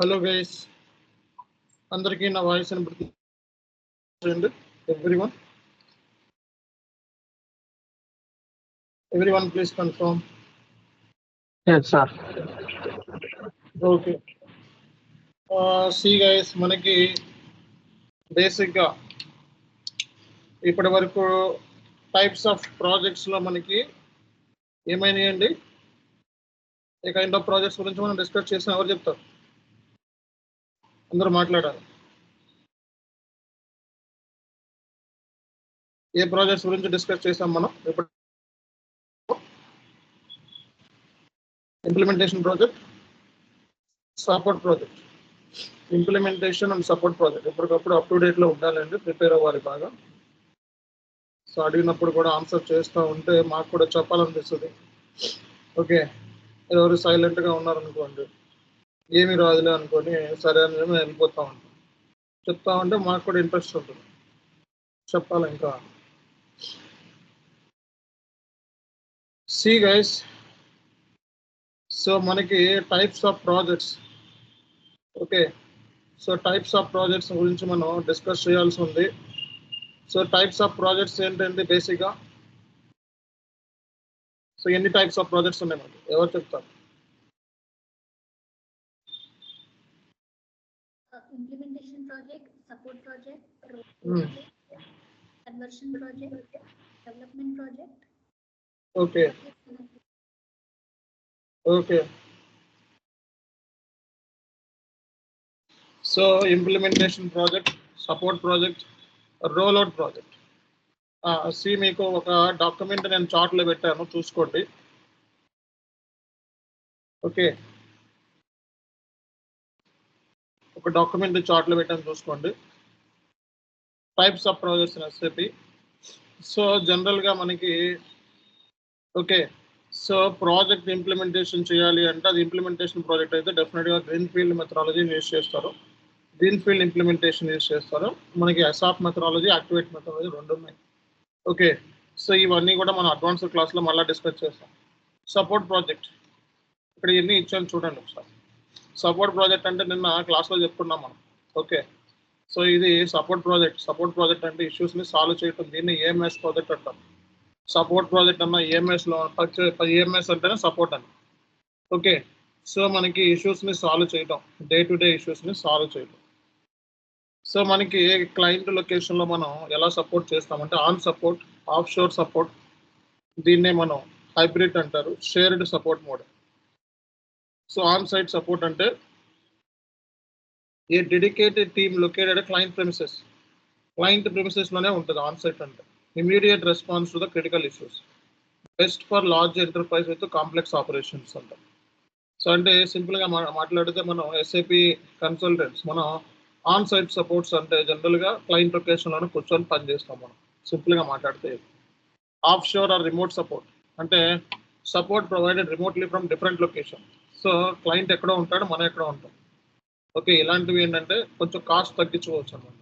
Hello guys, అందరికీ నా voice వినిపిస్తుంది. Everyone please confirm. Yes, sir. Okay. See guys, మనకి బేసిక్ గా ఇప్పటి వరకు టైప్స్ ఆఫ్ ప్రాజెక్ట్స్ లో మనకి ఏమైనాయండి? ఏ కైండ్ ఆఫ్ ప్రాజెక్ట్స్ గురించి మనం డిస్కస్ చేసిన ఎవరు చెప్తారు? అందరూ మాట్లాడాలి. ఏ ప్రాజెక్ట్స్ గురించి డిస్కస్ చేసాం మనం? ఇప్పుడు implementation project, support project. Implementation and support project ఎప్పటికప్పుడు అప్ టు డేట్ లో ఉండాలండి, ప్రిపేర్ అవ్వాలి బాగా. సో అడిగినప్పుడు కూడా ఆన్సర్ చేస్తూ ఉంటే మాకు కూడా చెప్పాలనిపిస్తుంది. ఓకే, ఎవరు సైలెంట్గా ఉన్నారనుకోండి, ఏమి రాదులే అనుకొని సరే అని మేము వెళ్ళిపోతూ ఉంటాం. చెప్తా ఉంటే మాకు కూడా ఇంట్రెస్ట్ ఉంటుంది, చెప్పాలి ఇంకా. సి గైస్, సో మనకి types of projects. Okay, so types of projects గురించి మనం డిస్కస్ చేయాల్సి ఉంది. సో టైప్స్ ఆఫ్ ప్రాజెక్ట్స్ ఏంటంటే బేసిక్గా, సో ఎన్ని టైప్స్ ఆఫ్ ప్రాజెక్ట్స్ ఉన్నాయి మనకి ఎవరు చెప్తారు? Implementation project, support project, conversion project, development project. Okay. Okay. So implementation project, support project, rollout project. See మీకు ఒక డాక్యుమెంట్ నేను చార్ట్లో పెట్టాను, చూసుకోండి. ఓకే, ఒక డాక్యుమెంట్ చార్ట్లో పెట్టాను, చూసుకోండి. Types of projects in SAP. So జనరల్గా మనకి ఓకే, సో ప్రాజెక్ట్ ఇంప్లిమెంటేషన్ చేయాలి అంటే అది ఇంప్లిమెంటేషన్ ప్రాజెక్ట్ అయితే డెఫినెట్గా గ్రీన్ ఫీల్డ్ మెథడాలజీని యూజ్ చేస్తారు, గ్రీన్ ఫీల్డ్ ఇంప్లిమెంటేషన్ యూజ్ చేస్తారు. మనకి అసాప్ మెథడాలజీ, యాక్టివేట్ మెథడాలజీ రెండు ఉన్నాయి. ఓకే, సో ఇవన్నీ కూడా మనం అడ్వాన్స్డ్ క్లాస్లో మళ్ళీ డిస్కస్ చేస్తాం. సపోర్ట్ ప్రాజెక్ట్ ఇక్కడ ఎన్ని ఇచ్చాను చూడండి ఒకసారి. సపోర్ట్ ప్రాజెక్ట్ అంటే నిన్న క్లాస్లో చెప్పుకున్నాం మనం. ఓకే, సో ఇది సపోర్ట్ ప్రాజెక్ట్. సపోర్ట్ ప్రాజెక్ట్ అంటే ఇష్యూస్ని సాల్వ్ చేయటం, దీన్ని ఏఎంఎస్ ప్రాజెక్ట్ అంటాం. సపోర్ట్ ప్రాజెక్ట్ అన్న ఏఎంఎస్లో ఏఎంఎస్ అంటేనే సపోర్ట్ అని. ఓకే, సో మనకి ఇష్యూస్ని సాల్వ్ చేయటం, డే టు డే ఇష్యూస్ని సాల్వ్ చేయటం. సో మనకి క్లయింట్ లొకేషన్లో మనం ఎలా సపోర్ట్ చేస్తామంటే on support, off shore support, దీన్నే మనం హైబ్రిడ్ అంటారు, shared support mode. So on site support అంటే a dedicated team located client premises, client ప్రెమిసెస్లోనే ఉంటుంది ఆన్ సైట్ అంటే. Immediate response to the critical issues, best for large enterprise with complex operations అంటాం. So అంటే సింపుల్గా మాట్లాడితే మనం ఎస్ఏపి కన్సల్టెంట్స్ మనం ఆన్ సైట్ సపోర్ట్స్ అంటే జనరల్గా క్లయింట్ లొకేషన్లోనే కూర్చొని పనిచేస్తాం మనం, సింపుల్గా మాట్లాడితే. Off shore or remote support అంటే support provided remotely from different location. So client ఎక్కడో ఉంటాడు, మనం ఎక్కడో ఉంటాం. ఓకే, ఇలాంటివి ఏంటంటే కొంచెం కాస్ట్ తగ్గించుకోవచ్చు అనమాట.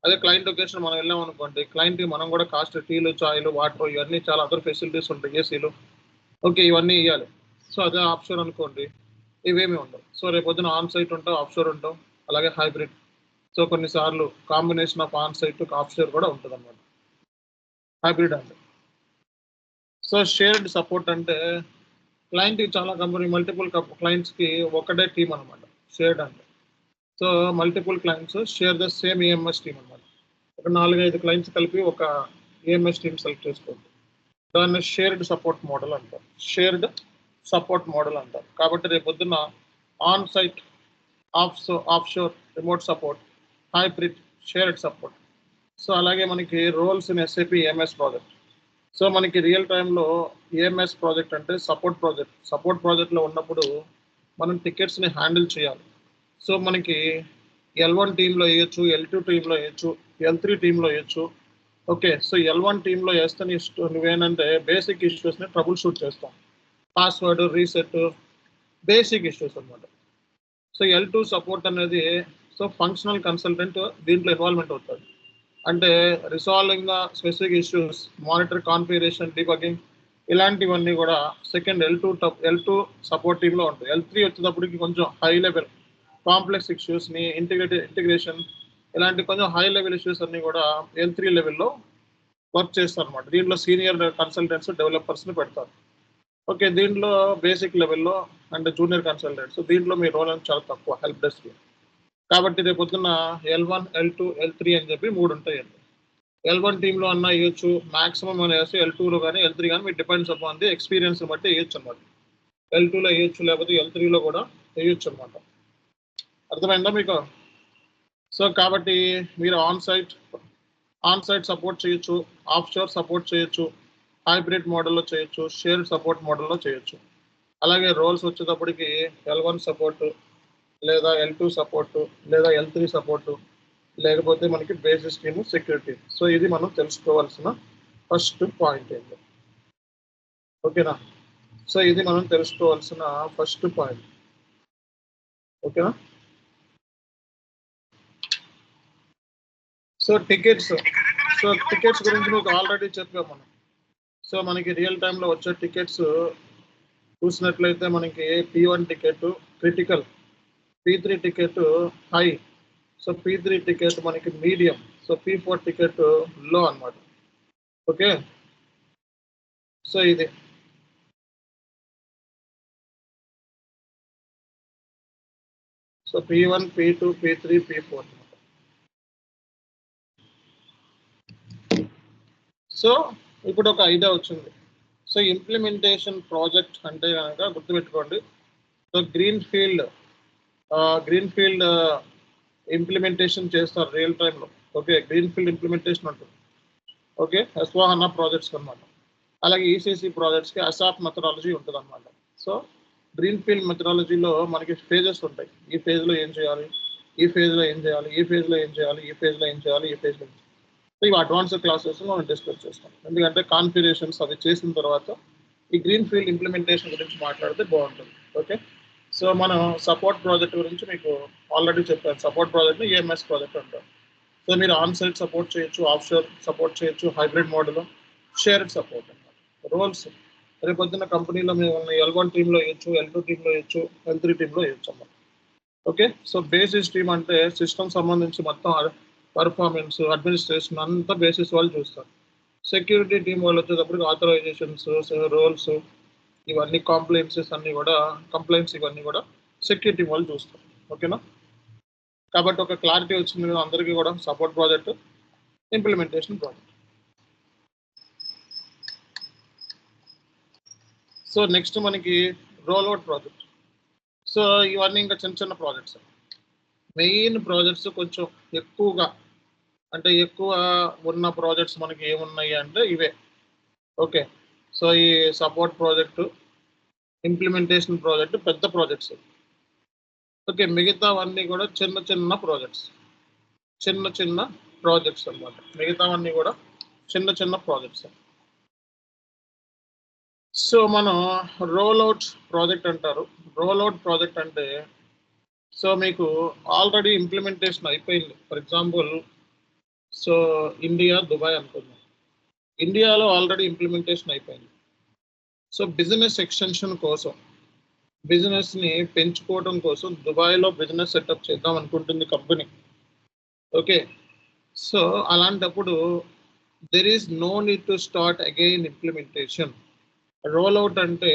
అదే క్లయింట్ లొకేషన్ మనం వెళ్ళాం అనుకోండి, క్లయింట్కి మనం కూడా కాస్ట్, టీలు, చాయ్లు, వాటర్, ఇవన్నీ చాలా అదర్ ఫెసిలిటీస్ ఉంటాయి, ఏసీలు. ఓకే, ఇవన్నీ ఇవ్వాలి. సో అదే ఆఫ్ షోర్ అనుకోండి, ఇవేమీ ఉండవు. సో రేపు పొద్దున ఆన్ సైట్ ఉంటాం, ఆఫ్ షోర్ ఉంటాం, అలాగే హైబ్రిడ్. సో కొన్నిసార్లు combination of on site off shore కూడా ఉంటుంది అన్నమాట, హైబ్రిడ్ అంటే. సో షేర్డ్ సపోర్ట్ అంటే క్లయింట్కి చాలా కంపెనీ మల్టిపుల్ క్లయింట్స్కి ఒకటే టీం అనమాట షేర్డ్ అంటే. So multiple clients share the same AMS team అనమాట. ఒక 4-5 క్లయింట్స్ కలిపి ఒక ఏఎంఎస్ టీమ్ సెలెక్ట్ చేసుకోండి, దాన్ని షేర్డ్ సపోర్ట్ మోడల్ అంటారు, షేర్డ్ సపోర్ట్ మోడల్ అంటారు. కాబట్టి రేపు పొద్దున్న on site, off shore, remote support, hybrid, shared support. So అలాగే మనకి roles in SAP AMS project. So మనకి రియల్ టైంలో ఏఎంఎస్ ప్రాజెక్ట్ అంటే సపోర్ట్ ప్రాజెక్ట్. సపోర్ట్ ప్రాజెక్ట్లో ఉన్నప్పుడు మనం టికెట్స్ని హ్యాండిల్ చేయాలి. సో మనకి L1 టీంలో వేయచ్చు, L2 టీంలో వేయచ్చు, L3 టీంలో వేయచ్చు. ఓకే, సో L1 టీంలో వేస్తే నువ్వేంటంటే బేసిక్ ఇష్యూస్ని ట్రబుల్ షూట్ చేస్తాం, పాస్వర్డ్ రీసెట్, బేసిక్ ఇష్యూస్ అనమాట. సో L2 సపోర్ట్ అనేది సో ఫంక్షనల్ కన్సల్టెంట్ దీంట్లో ఇన్వాల్వ్మెంట్ అవుతుంది. అంటే resolving the specific issues, monitor configuration, debugging, ఇలాంటివన్నీ కూడా సెకండ్ L2 సపోర్ట్ టీంలో ఉంటాయి. L3 వచ్చేటప్పటికి కొంచెం హై లెవెల్ కాంప్లెక్స్ ఇష్యూస్ని, ఇంటిగ్రేషన్ ఇలాంటి కొంచెం హై లెవెల్ ఇష్యూస్ అన్ని కూడా L3 లెవెల్లో వర్క్ చేస్తారు అనమాట. దీంట్లో సీనియర్ కన్సల్టెంట్స్, డెవలపర్స్ని పెడతారు. ఓకే, దీంట్లో బేసిక్ లెవెల్లో అండ్ జూనియర్ కన్సల్టెంట్స్, దీంట్లో మీ రోల్ అనేది చాలా తక్కువ హెల్ప్ డెస్క్. కాబట్టి రేపు పొద్దున్న L1, L2, L3 అని చెప్పి 3 ఉంటాయండి. L1 టీంలో అన్నా వేయచ్చు, మాక్సిమం వేసి L2లో కానీ L3 కానీ మీరు డిపెండ్స్ అపాన్ ది ఎక్స్పీరియన్స్ బట్టి వేయచ్చు అనమాట. L2లో వేయచ్చు, లేకపోతే L3లో కూడా వేయచ్చు అనమాట. అర్థమైందా మీకు? సో కాబట్టి మీరు ఆన్ సైట్ సపోర్ట్ చేయొచ్చు, ఆఫ్ షోర్ సపోర్ట్ చేయొచ్చు, హైబ్రిడ్ మోడల్లో చేయొచ్చు, షేర్ సపోర్ట్ మోడల్లో చేయొచ్చు. అలాగే రోల్స్ వచ్చేటప్పటికి L1 సపోర్టు, లేదా L2 సపోర్టు, లేదా L3 సపోర్టు, లేకపోతే మనకి బేసిస్ టీము, సెక్యూరిటీ. సో ఇది మనం తెలుసుకోవాల్సిన ఫస్ట్ పాయింట్ ఏంటి, ఓకేనా? సో ఇది మనం తెలుసుకోవాల్సిన ఫస్ట్ పాయింట్, ఓకేనా? సో టికెట్స్ గురించి మీకు ఆల్రెడీ చెప్పాము మనం. సో మనకి రియల్ టైంలో వచ్చే టికెట్స్ చూసినట్లయితే మనకి P1 ticket critical, P3 ticket high, so P3 ticket మనకి మీడియం, సో P4 టికెట్ లో అన్నమాట. ఓకే, సో ఇది so P1, P2, P3, P4. So ఇప్పుడు ఒక ఐడియా వచ్చింది. సో ఇంప్లిమెంటేషన్ ప్రాజెక్ట్ అంటే కనుక గుర్తుపెట్టుకోండి. సో గ్రీన్ ఫీల్డ్ ఇంప్లిమెంటేషన్ చేస్తారు రియల్ టైంలో. ఓకే, గ్రీన్ ఫీల్డ్ ఇంప్లిమెంటేషన్ ఉంటుంది. ఓకే, S/4HANA ప్రాజెక్ట్స్ అనమాట. అలాగే ECC ప్రాజెక్ట్స్కి ASAP మెథడాలజీ ఉంటుంది అనమాట. సో గ్రీన్ ఫీల్డ్ మెథడాలజీలో మనకి ఫేజెస్ ఉంటాయి. ఈ ఫేజ్లో ఏం చేయాలి, ఈ ఫేజ్లో ఏం చేయాలి, ఈ ఫేజ్లో ఏం చేయాలి, ఈ ఫేజ్లో ఏం చేయాలి, ఈ ఫేజ్లో ఏం చేయాలి. సో ఇవి అడ్వాన్స్డ్ క్లాసెస్ మనం డిస్కస్ చేస్తాం. ఎందుకంటే కాన్ఫిగరేషన్స్ అవి చేసిన తర్వాత ఈ గ్రీన్ ఫీల్డ్ ఇంప్లిమెంటేషన్ గురించి మాట్లాడితే బాగుంటుంది. ఓకే, సో మనం సపోర్ట్ ప్రాజెక్ట్ గురించి మీకు ఆల్రెడీ చెప్పాను. సపోర్ట్ ప్రాజెక్ట్ని EMS ప్రాజెక్ట్ అంటారు. సో మీరు ఆన్ సైట్ సపోర్ట్ చేయొచ్చు, ఆఫ్ షోర్ సపోర్ట్ చేయొచ్చు, హైబ్రిడ్ మోడల్, షేర్డ్ సపోర్ట్ అన్నమాట. రోల్స్ రేపు పొద్దున్న కంపెనీలో మేము L1 టీంలో వేయచ్చు, L2 టీంలో వేయచ్చు, L3 టీంలో వేయచ్చు అన్నమాట. ఓకే, సో బేసిస్ టీమ్ అంటే సిస్టమ్ సంబంధించి మొత్తం పర్ఫార్మెన్స్, అడ్మినిస్ట్రేషన్ అంతా బేసిస్ వాళ్ళు చూస్తారు. సెక్యూరిటీ టీం వాళ్ళు వచ్చేటప్పటికి ఆథరైజేషన్స్, రోల్స్, ఇవన్నీ కంప్లైంట్స్ ఇవన్నీ కూడా సెక్యూరిటీ వాళ్ళు చూస్తారు. ఓకేనా? కాబట్టి ఒక క్లారిటీ వచ్చింది కదా అందరికీ కూడా. Support project, implementation project. So next మనకి రోల్అవుట్ ప్రాజెక్ట్. సో ఇవన్నీ ఇంకా చిన్న చిన్న ప్రాజెక్ట్స్. మెయిన్ ప్రాజెక్ట్స్ కొంచెం ఎక్కువ ఉన్న ప్రాజెక్ట్స్ మనకి ఏమున్నాయి అంటే ఇవే. ఓకే, సో ఈ సపోర్ట్ ప్రాజెక్టు, ఇంప్లిమెంటేషన్ ప్రాజెక్ట్ పెద్ద ప్రాజెక్ట్స్. ఓకే, మిగతావన్నీ కూడా చిన్న చిన్న ప్రాజెక్ట్స్ అన్నమాట. మిగతావన్నీ కూడా చిన్న ప్రాజెక్ట్స్. సో మనం రోల్అవుట్ ప్రాజెక్ట్ అంటారు. రోల్అవుట్ ప్రాజెక్ట్ అంటే సో మీకు ఆల్రెడీ ఇంప్లిమెంటేషన్ అయిపోయింది. For example so India, Dubai అనుకుందాం. ఇండియాలో ఆల్రెడీ ఇంప్లిమెంటేషన్ అయిపోయింది. సో బిజినెస్ ఎక్స్టెన్షన్ కోసం, బిజినెస్ని పెంచుకోవడం కోసం దుబాయ్లో బిజినెస్ సెటప్ చేద్దాం అనుకుంటుంది కంపెనీ. ఓకే, సో అలాంటప్పుడు there is no need to start again implementation. Rollout అంటే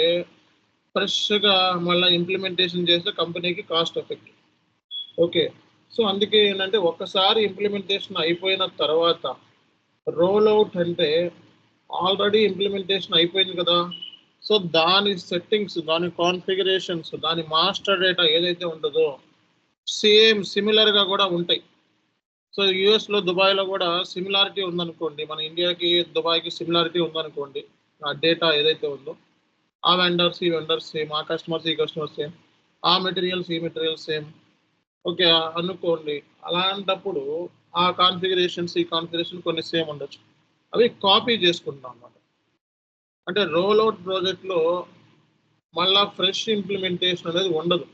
ఫ్రెష్గా మళ్ళీ ఇంప్లిమెంటేషన్ చేస్తే కంపెనీకి కాస్ట్ ఎఫెక్టివ్. ఓకే, సో అందుకే ఏంటంటే ఒక్కసారి ఇంప్లిమెంటేషన్ అయిపోయిన తర్వాత రోల్అవుట్ అంటే ఆల్రెడీ ఇంప్లిమెంటేషన్ అయిపోయింది కదా. సో దాని సెట్టింగ్స్, దాని కాన్ఫిగరేషన్స్, దాని మాస్టర్ డేటా ఏదైతే ఉంటుందో సిమిలర్గా కూడా ఉంటాయి. సో యూఎస్లో, దుబాయ్లో కూడా సిమిలారిటీ ఉందనుకోండి, మన ఇండియాకి దుబాయ్కి సిమిలారిటీ ఉందనుకోండి. ఆ డేటా ఏదైతే ఉందో ఆ వెండర్స్ ఈ వెండర్స్ సేమ్, ఆ కస్టమర్స్ ఈ కస్టమర్స్ సేమ్, ఆ మెటీరియల్స్ ఈ మెటీరియల్స్ సేమ్. ఓకే అనుకోండి. అలాంటప్పుడు ఆ కాన్ఫిగరేషన్స్ ఈ కాన్ఫిగరేషన్ కొన్ని సేమ్ ఉండొచ్చు, అవి కాపీ చేసుకుంటాం అన్నమాట. అంటే రోల్అవుట్ ప్రాజెక్ట్లో మళ్ళా ఫ్రెష్ ఇంప్లిమెంటేషన్ అనేది ఉండదు.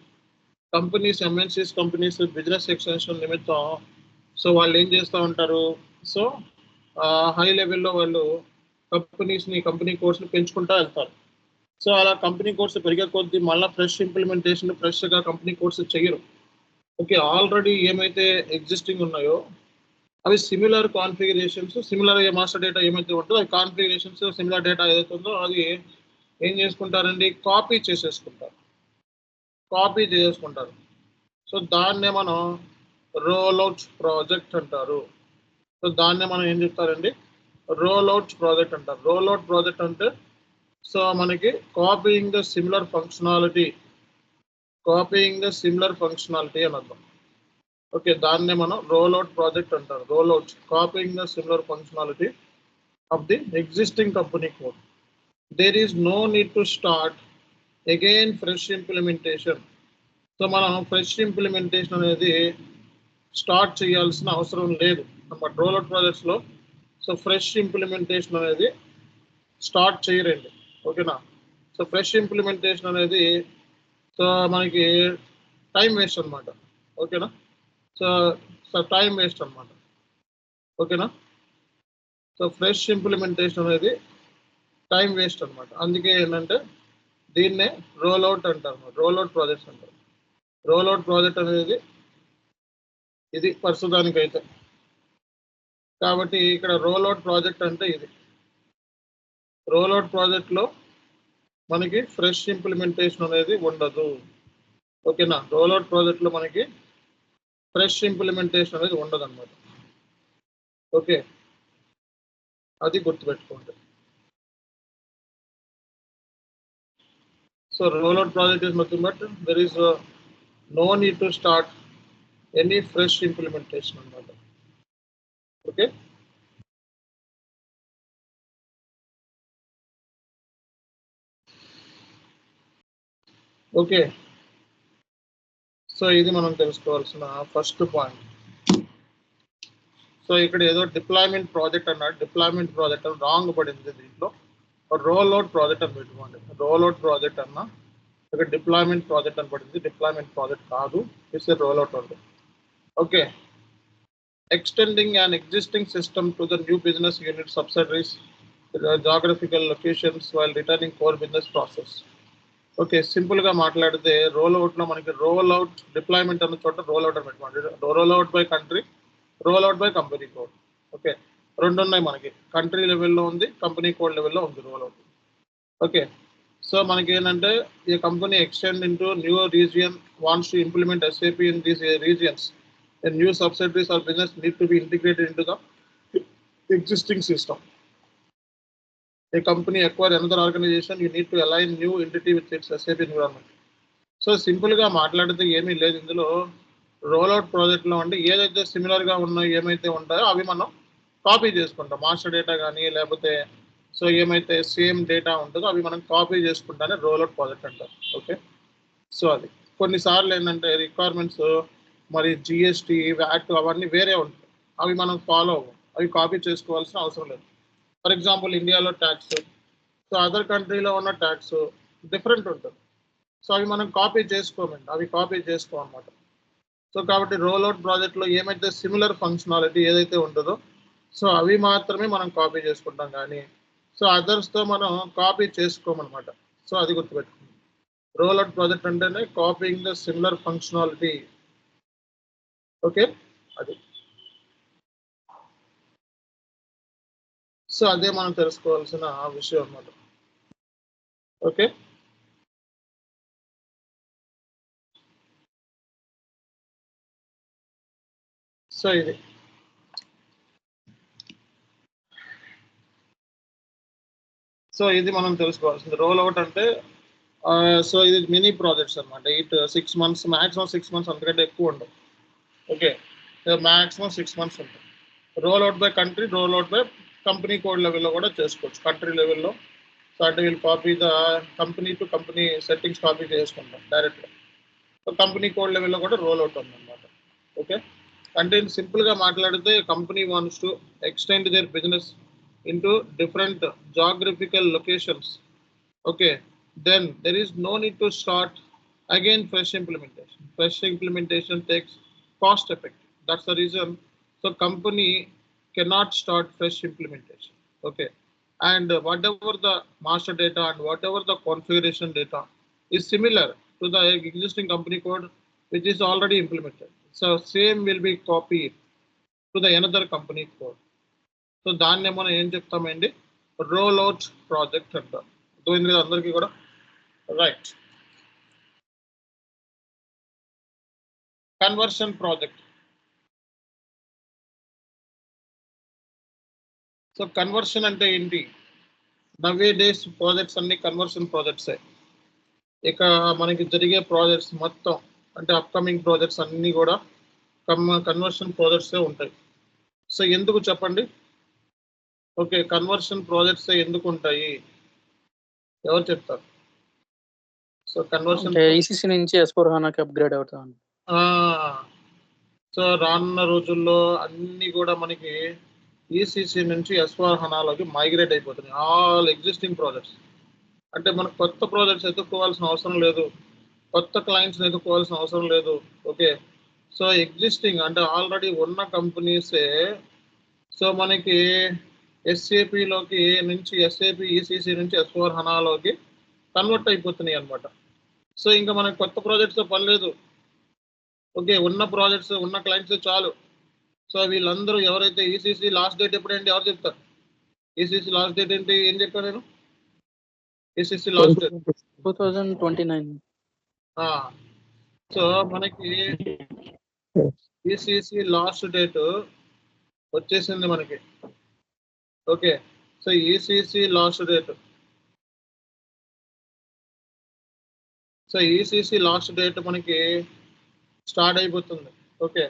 Companies, MNCs companies business extension నిమిత్తం సో వాళ్ళు ఏం చేస్తూ ఉంటారు, సో హై లెవెల్లో వాళ్ళు కంపెనీ కోర్స్ని పెంచుకుంటూ వెళ్తారు. సో అలా కంపెనీ కోర్స్ పెరిగే కొద్దీ మళ్ళీ ఫ్రెష్ ఇంప్లిమెంటేషన్ ఫ్రెష్గా కంపెనీ కోర్స్ చేయరు. ఓకే, ఆల్రెడీ ఏమైతే ఎగ్జిస్టింగ్ ఉన్నాయో అవి similar configurations, similar master data ఏమైతే ఉంటుందో అవి కాన్ఫిగరేషన్స్ సిమిలర్ డేటా ఏదైతే ఉందో అది ఏం చేసుకుంటారండి, కాపీ చేసేసుకుంటారు. సో దాన్నే మనం రోల్అవుట్ ప్రాజెక్ట్ అంటారు. సో దాన్నే మనం ఏం చెప్తారండి, రోల్అవుట్ ప్రాజెక్ట్ అంటారు. రోల్అవుట్ ప్రాజెక్ట్ అంటే సో మనకి కాపీయింగ్ ద సిమిలర్ ఫంక్షనాలిటీ అని అర్థం. ఓకే, దాన్నే మనం రోల్అవుట్ ప్రాజెక్ట్ అంటారు. Rollout copying the similar functionality of the existing company code. There is no need to start again fresh implementation. So మనం fresh implementation అనేది start చేయాల్సిన అవసరం లేదు అన్నమాట రోల్అవుట్ ప్రాజెక్ట్స్లో. సో ఫ్రెష్ ఇంప్లిమెంటేషన్ అనేది స్టార్ట్ చేయరండి. ఓకేనా, సో ఫ్రెష్ ఇంప్లిమెంటేషన్ అనేది సో మనకి టైం వేస్ట్ అనమాట. ఓకేనా, సో టైం వేస్ట్ అనమాట. ఓకేనా, సో ఫ్రెష్ ఇంప్లిమెంటేషన్ అనేది టైం వేస్ట్ అనమాట. అందుకే ఏంటంటే దీన్నే రోల్అవుట్ అంటారు, రోల్అవుట్ ప్రాజెక్ట్స్ అంటారు. రోల్అవుట్ ప్రాజెక్ట్ అనేది ఇది ప్రస్తుతానికైతే. కాబట్టి ఇక్కడ రోల్అవుట్ ప్రాజెక్ట్ అంటే ఇది. రోల్అవుట్ ప్రాజెక్ట్లో మనకి ఫ్రెష్ ఇంప్లిమెంటేషన్ అనేది ఉండదు. ఓకేనా, రోల్అవుట్ ప్రాజెక్ట్లో మనకి ఫ్రెష్ ఇంప్లిమెంటేషన్ అనేది ఉండదు అనమాట. ఓకే, అది గుర్తుపెట్టుకోండి. So rollout project is nothing but there is no need to start any fresh implementation another. Okay, okay, so ఇది మనం తెలుసుకోవాల్సిన ఫస్ట్ పాయింట్. సో ఇక్కడ ఏదో డిప్లాయ్మెంట్ ప్రాజెక్ట్ అన్నాడు, డిప్లాయ్మెంట్ ప్రాజెక్ట్ అని రాంగ్ పడింది. దీంట్లో రోల్అవుట్ ప్రాజెక్ట్ అని పెట్టుకోండి. రోల్అవుట్ ప్రాజెక్ట్ అన్న ఇక్కడ డిప్లాయ్మెంట్ ప్రాజెక్ట్ అని పడింది. డిప్లాయ్మెంట్ ప్రాజెక్ట్ కాదు, ఇట్స్ ఏ రోల్అవుట్ ఉంది. Okay, extending an existing system to the new business unit subsidiaries geographical locations while returning core business process. Okay, సింపుల్గా మాట్లాడితే రోల్అవుట్లో మనకి రోల్అవుట్ డిప్లాయ్మెంట్ అన్న చోట రోల్అవుట్ అని పెట్టుకోండి. Rollout by country, rollout by company code. Okay, రెండు ఉన్నాయి మనకి, కంట్రీ లెవెల్లో ఉంది, కంపెనీ కోడ్ లెవెల్లో ఉంది రోల్అవుట్. ఓకే, సో మనకి ఏంటంటే ఈ company extend into new region wants to implement SAP in these regions. And new subsidiaries or business need to be integrated into the existing system. A company acquire another organization, you need to align new entity with its SAP environment. So simple గా మాట్లాడితే ఏమీ లేదు ఇందులో. Rollout ప్రాజెక్ట్లో అంటే ఏదైతే సిమిలర్గా ఉన్నాయో ఏమైతే ఉంటాయో అవి మనం కాపీ చేసుకుంటాం. మాస్టర్ డేటా కానీ లేకపోతే సో ఏమైతే సేమ్ డేటా ఉంటుందో అవి మనం కాపీ చేసుకుంటానే రోల్అవుట్ ప్రాజెక్ట్ అంటారు. ఓకే, సో అది కొన్నిసార్లు ఏంటంటే రిక్వైర్మెంట్స్ మరి GST వ్యాట్ అవన్నీ వేరే ఉంటాయి, అవి మనం ఫాలో అవ్వం, అవి కాపీ చేసుకోవాల్సిన అవసరం లేదు. ఫర్ ఎగ్జాంపుల్ ఇండియాలో ట్యాక్స్, సో అదర్ కంట్రీలో ఉన్న ట్యాక్స్ డిఫరెంట్ ఉంటుంది. సో అవి మనం కాపీ చేసుకోమండి, అవి కాపీ చేసుకోమన్నమాట. సో కాబట్టి రోల్అవుట్ ప్రాజెక్ట్లో ఏమైతే సిమిలర్ ఫంక్షనాలిటీ ఏదైతే ఉంటుందో సో అవి మాత్రమే మనం కాపీ చేసుకుంటాం, కానీ సో అదర్స్తో మనం కాపీ చేసుకోమన్నమాట. సో అది గుర్తుపెట్టుకోండి. రోల్అవుట్ ప్రాజెక్ట్ అంటేనే copying the similar functionality. Okay, అది సో అదే మనం తెలుసుకోవాల్సిన విషయం అన్నమాట. ఓకే, సో ఇది మనం తెలుసుకోవాల్సింది. రోల్అవుట్ అంటే సో ఇది మినీ ప్రాజెక్ట్స్ అనమాట. 6 months మ్యాక్సిమం 6 months, అంతకంటే ఎక్కువ ఉండవు. ఓకే, మ్యాక్సిమం 6 months ఉంటుంది. Rollout by country, rollout by company code లెవెల్లో కూడా చేసుకోవచ్చు. కంట్రీ లెవెల్లో సో అంటే వీళ్ళు copy the company to company settings copy చేసుకుంటాం డైరెక్ట్గా. సో కంపెనీ కోడ్ లెవెల్లో కూడా రోల్అవుట్ ఉందన్నమాట. ఓకే, అంటే సింపుల్గా మాట్లాడితే company wants to extend their business into different geographical locations. Okay, then there is no need to start again fresh implementation. Fresh implementation takes cost effective. That's the reason. So company cannot start fresh implementation. Okay, and whatever the master data and whatever the configuration data is similar to the existing company code, which is already implemented. So same will be copied to the another company code. So దాన్ని మనం ఏం చెప్తామండి, roll out project అంటాం. అర్థమైంది కదా అందరికీ కూడా? Right. Conversion project. So conversion అంటే ఏంటి? నవే డేస్ ప్రాజెక్ట్స్ అన్ని కన్వర్షన్ ప్రాజెక్ట్సే. ఇక మనకి జరిగే ప్రాజెక్ట్స్ మొత్తం అంటే అప్కమింగ్ ప్రాజెక్ట్స్ అన్నీ కూడా కన్వర్షన్ ప్రాజెక్ట్సే ఉంటాయి. సో ఎందుకు చెప్పండి? ఓకే, కన్వర్షన్ ప్రాజెక్ట్స్ ఎందుకు ఉంటాయి, ఎవరు చెప్తారు? సో కన్వర్షన్ ఈసీసీ నుంచి S/4HANA కి అప్గ్రేడ్ అవుతాం. సో రానున్న రోజుల్లో అన్ని కూడా మనకి ఈసీసీ నుంచి S/4HANAలోకి మైగ్రేట్ అయిపోతున్నాయి. All existing projects. అంటే మనకు కొత్త ప్రాజెక్ట్స్ ఎదుర్కోవాల్సిన అవసరం లేదు, కొత్త క్లయింట్స్ ఎదుర్కోవాల్సిన అవసరం లేదు. ఓకే, సో ఎగ్జిస్టింగ్ అంటే ఆల్రెడీ ఉన్న కంపెనీసే సో మనకి ఎస్ఏపిలోకి నుంచి ఎస్ఏపి ఈసీసీ నుంచి S/4HANAలోకి కన్వర్ట్ అయిపోతున్నాయి అనమాట. సో ఇంకా మనకి కొత్త ప్రాజెక్ట్స్ పని లేదు. ఓకే, ఉన్న ప్రాజెక్ట్స్ ఉన్న క్లయింట్స్ చాలు. సో వీళ్ళందరూ ఎవరైతే ఈసీసీ లాస్ట్ డేట్ ఎప్పుడేంటి ఎవరు చెప్తారు? ఈసీసీ లాస్ట్ డేట్ ఏంటి, ఏం చెప్పాను నేను? ECC last date 2029. సో మనకి ఈసీసీ లాస్ట్ డేట్ వచ్చేసింది మనకి. Okay, so ECC last date, so ECC last date మనకి స్టార్ట్ అయిపోతుంది. Okay,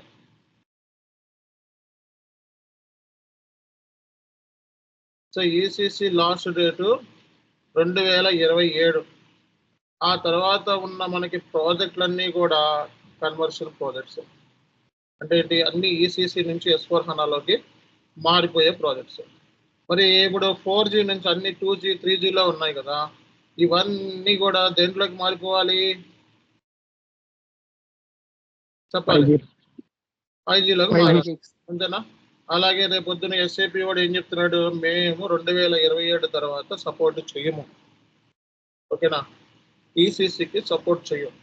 so ECC last date 2027. ఆ తర్వాత ఉన్న మనకి ప్రాజెక్టులన్నీ కూడా కన్వర్షన్ ప్రాజెక్ట్స్. అంటే ఏంటి, అన్ని ఈసీసీ నుంచి S/4HANAలోకి మారిపోయే ప్రాజెక్ట్స్. మరి ఇప్పుడు 4G నుంచి అన్ని 2G 3Gలో ఉన్నాయి కదా, ఇవన్నీ కూడా దేంట్లోకి మారిపోవాలి చెప్పాలి? 5Gలోకి మారాలి, అంతేనా? అలాగే రేపొద్దున ఎస్ఏపి వాడు ఏం చెప్తున్నాడు, మేము 2027 తర్వాత సపోర్ట్ చేయము. ఓకేనా, ఈసీసీకి సపోర్ట్ చేయం.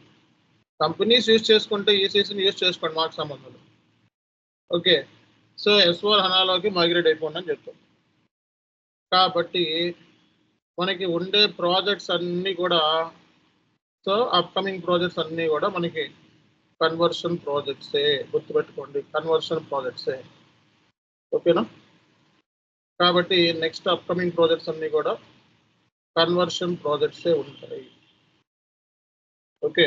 కంపెనీస్ యూజ్ చేసుకుంటే ఈసీసీని యూజ్ చేసుకోండి, మాకు సంబంధం లేదు. ఓకే, సో S/4HANAలోకి మైగ్రేట్ అయిపోండి అని చెప్తాం. కాబట్టి మనకి ఉండే ప్రాజెక్ట్స్ అన్నీ కూడా సో అప్కమింగ్ ప్రాజెక్ట్స్ అన్నీ కూడా మనకి కన్వర్షన్ ప్రాజెక్ట్సే, గుర్తుపెట్టుకోండి, కన్వర్షన్ ప్రాజెక్ట్సే. ఓకేనా? కాబట్టి నెక్స్ట్ అప్కమింగ్ ప్రాజెక్ట్స్ అన్నీ కూడా కన్వర్షన్ ప్రాజెక్ట్సే ఉంటాయి. ఓకే,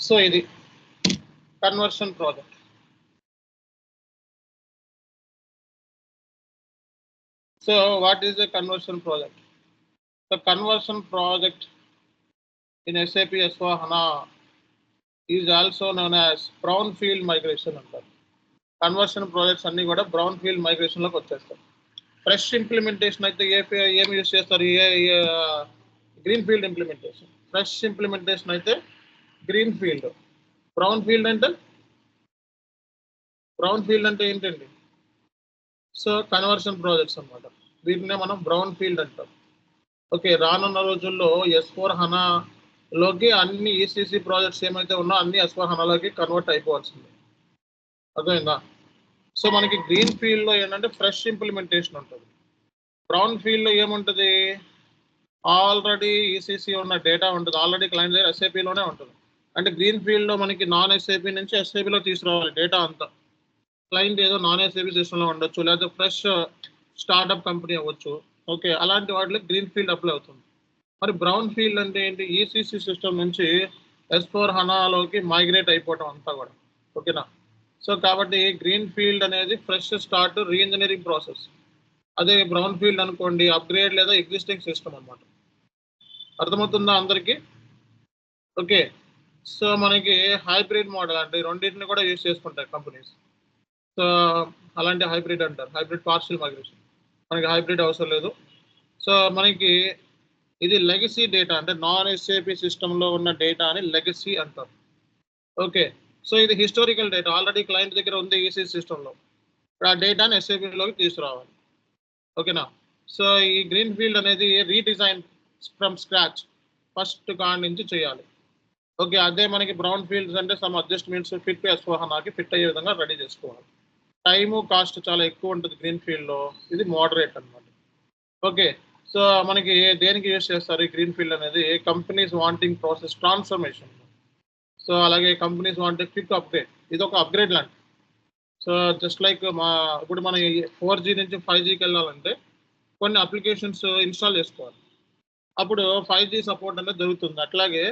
సో ఇది conversion project. So what is a conversion project? The conversion project in SAP S/4HANA is also known as brownfield migration అంటారు. కన్వర్షన్ ప్రాజెక్ట్స్ అన్ని కూడా బ్రౌన్ఫీల్డ్ మైగ్రేషన్లోకి వచ్చేస్తాయి. ఫ్రెష్ ఇంప్లిమెంటేషన్ అయితే ఏమి యూజ్ చేస్తారు? Greenfield implementation. ఫ్రెష్ ఇంప్లిమెంటేషన్ అయితే greenfield. Brownfield అంటే ఏంటండి? సో కన్వర్షన్ ప్రాజెక్ట్స్ అన్నమాట. వీటినే మనం బ్రౌన్ ఫీల్డ్ అంటాం. ఓకే, రానున్న రోజుల్లో S/4HANAలోకి అన్ని ఈసీసీ ప్రాజెక్ట్స్ ఏమైతే ఉన్నా అన్ని S/4HANAలోకి కన్వర్ట్ అయిపోవాల్సింది. అర్థమైందా? సో మనకి గ్రీన్ ఫీల్డ్లో ఏంటంటే ఫ్రెష్ ఇంప్లిమెంటేషన్ ఉంటుంది. బ్రౌన్ ఫీల్డ్లో ఏముంటుంది? ఆల్రెడీ ఈసీసీ ఉన్న డేటా ఉంటుంది, ఆల్రెడీ క్లయింట్ దగ్గర ఎస్ఏపీలోనే ఉంటుంది. అంటే గ్రీన్ ఫీల్డ్లో మనకి నాన్ ఎస్ఏపీ నుంచి ఎస్ఏపీలో తీసుకురావాలి డేటా అంతా. క్లయింట్ ఏదో నాన్ ఎస్ఏపీ సిస్టంలో ఉండొచ్చు, లేదా ఫ్రెష్ స్టార్ట్అప్ కంపెనీ అవ్వచ్చు. ఓకే, అలాంటి వాటిలో గ్రీన్ ఫీల్డ్ అప్లై అవుతుంది. మరి బ్రౌన్ ఫీల్డ్ అంటే ఏంటి? ఈసీసీ సిస్టమ్ నుంచి S/4HANAలోకి మైగ్రేట్ అయిపోవటం అంతా కూడా. ఓకేనా? సో కాబట్టి గ్రీన్ ఫీల్డ్ అనేది ఫ్రెష్ స్టార్ట్ రీఇంజనీరింగ్ ప్రాసెస్. అదే బ్రౌన్ ఫీల్డ్ అనుకోండి అప్గ్రేడ్ లేదా ఎగ్జిస్టింగ్ సిస్టమ్ అన్నమాట. అర్థమవుతుందా అందరికీ? ఓకే, సో మనకి హైబ్రిడ్ మోడల్ అంటే రెండింటిని కూడా యూజ్ చేసుకుంటాయి కంపెనీస్. సో అలాంటి హైబ్రిడ్ అంటారు, హైబ్రిడ్ పార్షియల్ మైగ్రేషన్. మనకి హైబ్రిడ్ అవసరం లేదు. సో మనకి ఇది లెగసీ డేటా, అంటే నాన్ ఎస్ఏపీ సిస్టంలో ఉన్న డేటా అని లెగసీ అంటారు. ఓకే, సో ఇది హిస్టారికల్ డేటా ఆల్రెడీ క్లయింట్ దగ్గర ఉంది ఈసీ సిస్టంలో, ఆ డేటాని ఎస్ఏపీలోకి తీసుకురావాలి. ఓకేనా? సో ఈ గ్రీన్ ఫీల్డ్ అనేది రీడిజైన్ ఫ్రమ్ స్క్రాచ్, ఫస్ట్ కాడి నుంచి చేయాలి. ఓకే, అదే మనకి బ్రౌన్ ఫీల్డ్స్ అంటే సమ్ అడ్జస్ట్మెంట్స్ ఫిట్ S/4HANAకి ఫిట్ అయ్యే విధంగా రెడీ చేసుకోవాలి. టైము కాస్ట్ చాలా ఎక్కువ ఉంటుంది గ్రీన్ ఫీల్డ్లో, ఇది మోడరేట్ అనమాట. ఓకే, సో మనకి దేనికి యూజ్ చేస్తారు ఈ గ్రీన్ ఫీల్డ్ అనేది? Companies wanting process transformation. So అలాగే కంపెనీస్ వాంటింగ్ క్విక్ అప్గ్రేడ్, ఇది ఒక అప్గ్రేడ్ లాంటి. సో జస్ట్ లైక్ ఇప్పుడు మనం 4G నుంచి 5Gకి వెళ్ళాలంటే కొన్ని అప్లికేషన్స్ ఇన్స్టాల్ చేసుకోవాలి, అప్పుడు 5G సపోర్ట్ అనేది దొరుకుతుంది. అట్లాగే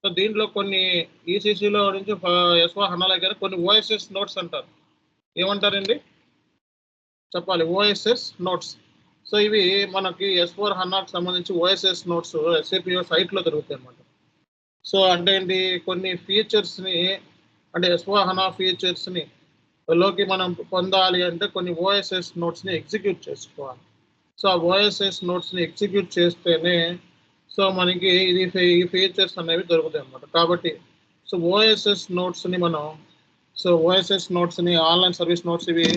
సో దీంట్లో కొన్ని ఈసీసీలో నుంచి S/4HANA కొన్ని ఓఎస్ఎస్ నోట్స్ అంటారు. ఏమంటారండి చెప్పాలి? OSS notes. సో ఇవి మనకి S/4HANAకి సంబంధించి ఓఎస్ఎస్ నోట్స్ SAP సైట్లో దొరుకుతాయి అన్నమాట. సో అంటే ఏంటి, కొన్ని ఫీచర్స్ని అంటే S/4HANA ఫీచర్స్ని లోకి మనం పొందాలి అంటే కొన్ని ఓఎస్ఎస్ నోట్స్ని ఎగ్జిక్యూట్ చేసుకోవాలి. సో ఆ ఓఎస్ఎస్ నోట్స్ని ఎగ్జిక్యూట్ చేస్తేనే సో మనకి ఈ ఫీచర్స్ అనేవి దొరుకుతాయి అన్నమాట. కాబట్టి సో ఓఎస్ఎస్ నోట్స్ని ఆన్లైన్ సర్వీస్ నోట్స్ ఇవి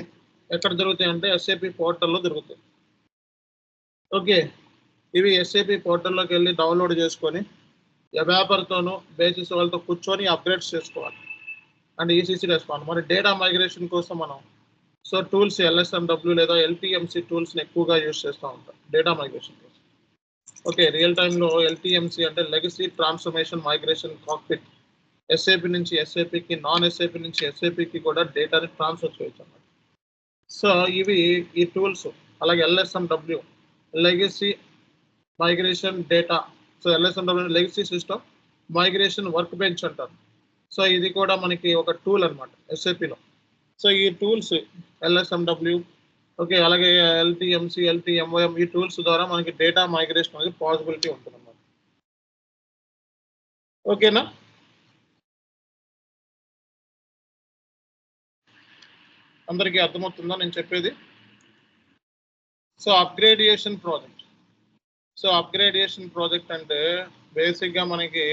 ఎక్కడ దొరుకుతాయి అంటే SAP పోర్టల్లో దొరుకుతాయి. ఓకే, ఇవి SAP పోర్టల్లోకి వెళ్ళి డౌన్లోడ్ చేసుకొని వ్యాపారతోనూ బేసిస్ వాళ్ళతో కూర్చొని అప్గ్రేడ్స్ చేసుకోవాలి అండ్ ఈసీసీ రెస్పాండ్. మరి డేటా మైగ్రేషన్ కోసం మనం సో టూల్స్ LSMW లేదా LTMC టూల్స్ని ఎక్కువగా యూజ్ చేస్తూ ఉంటాం డేటా మైగ్రేషన్ కోసం. ఓకే, రియల్ టైంలో LTMC అంటే legacy transformation migration cockpit. SAP నుంచి SAPకి, నాన్ SAP నుంచి SAPకి కూడా డేటాని ట్రాన్స్ఫర్ చేయొచ్చు అన్నమాట. సో ఇవి ఈ టూల్స్. అలాగే LSMW legacy migration data. So LSMW legacy system migration work bench అంటారు. సో ఇది కూడా మనకి ఒక టూల్ అనమాట SAPలో. సో ఈ టూల్స్ LSMW, ఓకే, అలాగే LTMC, LTMOM ఈ టూల్స్ ద్వారా మనకి డేటా మైగ్రేషన్ అనేది పాసిబిలిటీ ఉంటుంది అన్నమాట. ఓకేనా? అందరికీ అర్థమవుతుందా నేను చెప్పేది? So upgradation project. So upgradation project అంటే బేసిక్గా మనకి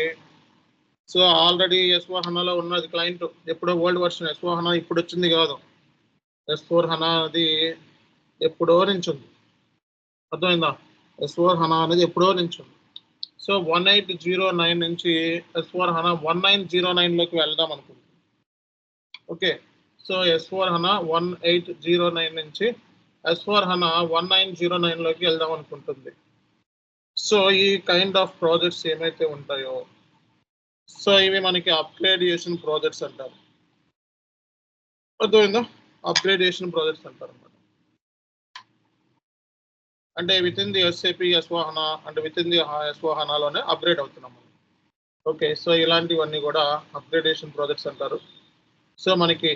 సో ఆల్రెడీ S/4HANAలో ఉన్నది క్లయింట్, ఎప్పుడో ఓల్డ్ వర్షన్. S/4HANA ఇప్పుడు వచ్చింది కాదు, S/4HANA అది ఎప్పుడో నుంచి ఉంది. అర్థమైందా? S/4HANA అనేది ఎప్పుడో నుంచి ఉంది. సో 1809 నుంచి S/4HANA 1909లోకి వెళ్దాం అనుకుంటుంది. ఓకే, సో S/4HANA 1809 నుంచి S/4HANA 1909లోకి వెళ్దాం అనుకుంటుంది. సో ఈ కైండ్ ఆఫ్ ప్రాజెక్ట్స్ ఏమైతే ఉంటాయో సో ఇవి మనకి అప్గ్రేడియేషన్ ప్రాజెక్ట్స్ అంటారు. అర్థమైందా? అప్గ్రేడియేషన్ ప్రాజెక్ట్స్ అంటారు అన్నమాట. అంటే with in the SAP S/4HANA అంటే విత్ ఇన్ ది S/4HANAలోనే అప్గ్రేడ్ అవుతున్నాం. ఓకే, సో ఇలాంటివన్నీ కూడా అప్గ్రేడేషన్ ప్రాజెక్ట్స్ అంటారు. సో మనకి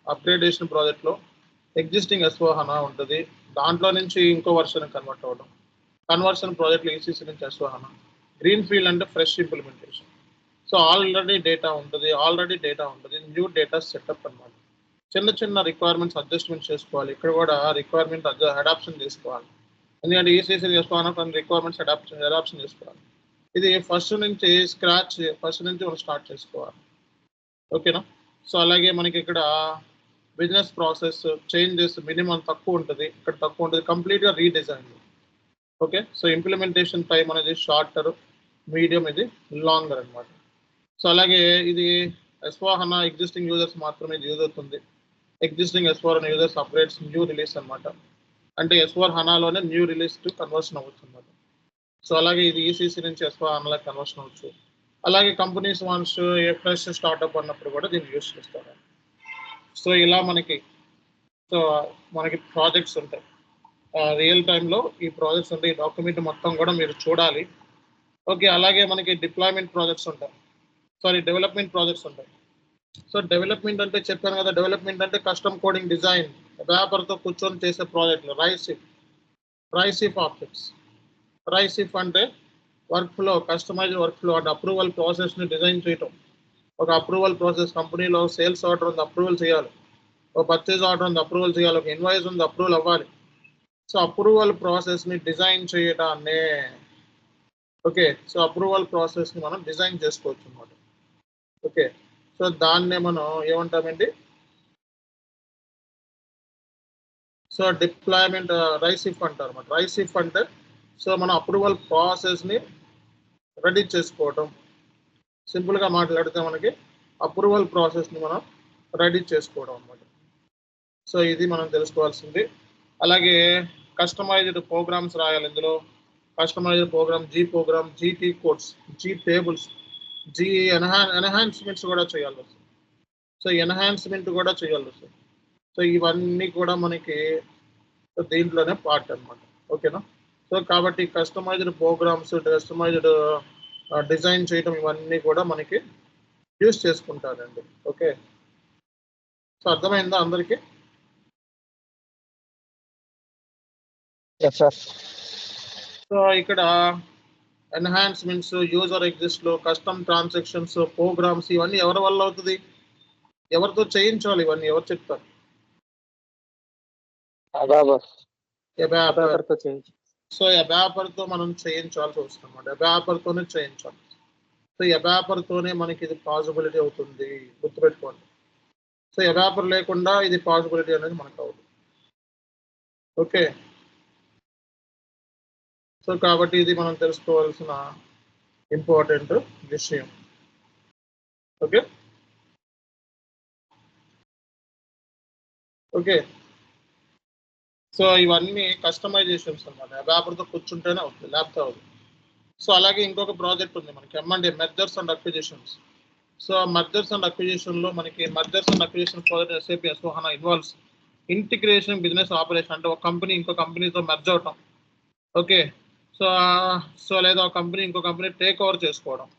అప్గ్రేడేషన్ ప్రాజెక్ట్లో ఎగ్జిస్టింగ్ S/4HANA ఉంటుంది, దాంట్లో నుంచి ఇంకో వర్షన్ కన్వర్ట్ అవ్వడం. కన్వర్షన్ ప్రాజెక్ట్లో ECC నుంచి S/4HANA. గ్రీన్ ఫీల్డ్ అంటే fresh implementation. So already data ఉంటుంది, న్యూ డేటా సెటప్ అన్నమాట. చిన్న చిన్న రిక్వైర్మెంట్స్ అడ్జస్ట్మెంట్ చేసుకోవాలి. ఇక్కడ కూడా రిక్వైర్మెంట్ అడాప్షన్ చేసుకోవాలి, ఎందుకంటే ECC S/4HANA కొన్ని రిక్వైర్మెంట్స్ అడాప్షన్ చేసుకోవాలి. ఇది ఫస్ట్ నుంచి మనం స్టార్ట్ చేసుకోవాలి. ఓకేనా? సో అలాగే మనకి ఇక్కడ బిజినెస్ ప్రాసెస్ చేంజెస్ మినిమం తక్కువ ఉంటుంది, ఇక్కడ తక్కువ ఉంటుంది, కంప్లీట్గా redesign. Okay, so implementation time అనేది షార్టర్, మీడియం, ఇది లాంగర్ అనమాట. సో అలాగే ఇది S/4HANA ఎగ్జిస్టింగ్ యూజర్స్ మాత్రమే ఇది యూజ్ అవుతుంది. Existing S/4HANA users upgrades new release అనమాట. అంటే S/4HANAలోనే న్యూ రిలీజ్ టు కన్వర్షన్ అవ్వచ్చు అనమాట. సో అలాగే ఇది ECC నుంచి S/4HANAలోకి కన్వర్షన్ అవ్వచ్చు. అలాగే కంపెనీస్ వాన్స్ ఫ్రెష్ స్టార్ట్అప్ అన్నప్పుడు కూడా దీన్ని యూజ్ చేస్తారు. సో ఇలా మనకి ప్రాజెక్ట్స్ ఉంటాయి. రియల్ టైంలో ఈ ప్రాజెక్ట్స్ ఉంటాయి. ఈ డాక్యుమెంట్ మొత్తం కూడా మీరు చూడాలి. ఓకే, అలాగే మనకి డెవలప్మెంట్ ప్రాజెక్ట్స్ ఉంటాయి. సో డెవలప్మెంట్ అంటే చెప్పాను కదా, డెవలప్మెంట్ అంటే కస్టమ్ కోడింగ్, డిజైన్, వ్యాపారతో కూర్చొని చేసే ప్రాజెక్టులు. రైసిఫ్ ఆబ్జెక్ట్స్. రైసిఫ్ అంటే workflow, customized workflow అంటే అప్రూవల్ ప్రాసెస్ని డిజైన్ చేయటం. ఒక అప్రూవల్ ప్రాసెస్, కంపెనీలో సేల్స్ ఆర్డర్ ఉంది, అప్రూవల్ చేయాలి. ఒక పర్చేజ్ ఆర్డర్ ఉంది, అప్రూవల్ చేయాలి. ఒక ఇన్వాయిస్ ఉంది, అప్రూవల్ అవ్వాలి. సో అప్రూవల్ ప్రాసెస్ని డిజైన్ చేయడాన్నే ఓకే, సో అప్రూవల్ ప్రాసెస్ని మనం డిజైన్ చేసుకోవచ్చు అన్నమాట. ఓకే, సో దాన్నే మనం ఏమంటామండి, సో డిప్లాయ్మెంట్ రైసిఫ్ అంటారు అన్నమాట. రైసిఫ్ అంటే సో మన అప్రూవల్ ప్రాసెస్ని రెడీ చేసుకోవటం. సింపుల్గా మాట్లాడితే మనకి అప్రూవల్ ప్రాసెస్ని మనం రెడీ చేసుకోవడం అన్నమాట. సో ఇది మనం తెలుసుకోవాల్సింది. అలాగే కస్టమైజ్డ్ ప్రోగ్రామ్స్ రాయాలి ఇందులో. Customized program, Z program, ZT codes, Z tables, Z enhancements కూడా చేయాలి. సో ఎన్హాన్స్మెంట్ కూడా చేయాలి. సో ఇవన్నీ కూడా మనకి దీంట్లోనే పార్ట్ అన్నమాట. ఓకేనా? సో కాబట్టి కస్టమైజ్డ్ ప్రోగ్రామ్స్, కస్టమైజ్డ్ డిజైన్ చేయడం ఇవన్నీ కూడా మనకి యూస్ చేసుకుంటారండి. ఓకే, సో అర్థమైందా అందరికీ? సో ఇక్కడ ఎన్హాన్స్మెంట్స్, యూజర్ ఎగ్జిస్ట్లు, కస్టమ్ ట్రాన్సాక్షన్స్, ప్రోగ్రామ్స్ ఇవన్నీ ఎవరి వల్ల అవుతుంది? ఎవరితో చేయించాలి ఇవన్నీ? ఎవరు చెప్తారు? సో అబాపర్తో మనం చేయించాల్సి వస్తుంది అన్నమాట. అబాపర్తోనే చేయించాలి. సో అబాపర్తోనే మనకి ఇది పాసిబిలిటీ అవుతుంది, గుర్తుపెట్టుకోండి. సో అబాపర్ లేకుండా ఇది పాసిబిలిటీ అనేది మనకు అవుతుంది. ఓకే, సో కాబట్టి ఇది మనం తెలుసుకోవాల్సిన ఇంపార్టెంట్ విషయం. ఓకే ఓకే సో ఇవన్నీ కస్టమైజేషన్స్ అన్నమాట. అబాపర్తో కూర్చుంటేనే అవుతుంది, లేకపోతే అవుతుంది. సో అలాగే ఇంకొక ప్రాజెక్ట్ ఉంది మనకి, M&A, mergers and acquisitions. So mergers and అక్విజిషన్లో మనకి mergers and acquisition project SAP S/4HANA involves integration, business operation. అంటే ఒక కంపెనీ ఇంకో కంపెనీతో మెర్జ్ అవటం. ఓకే, సో లేదా ఒక కంపెనీ ఇంకో కంపెనీ టేక్ ఓవర్ చేసుకోవడం.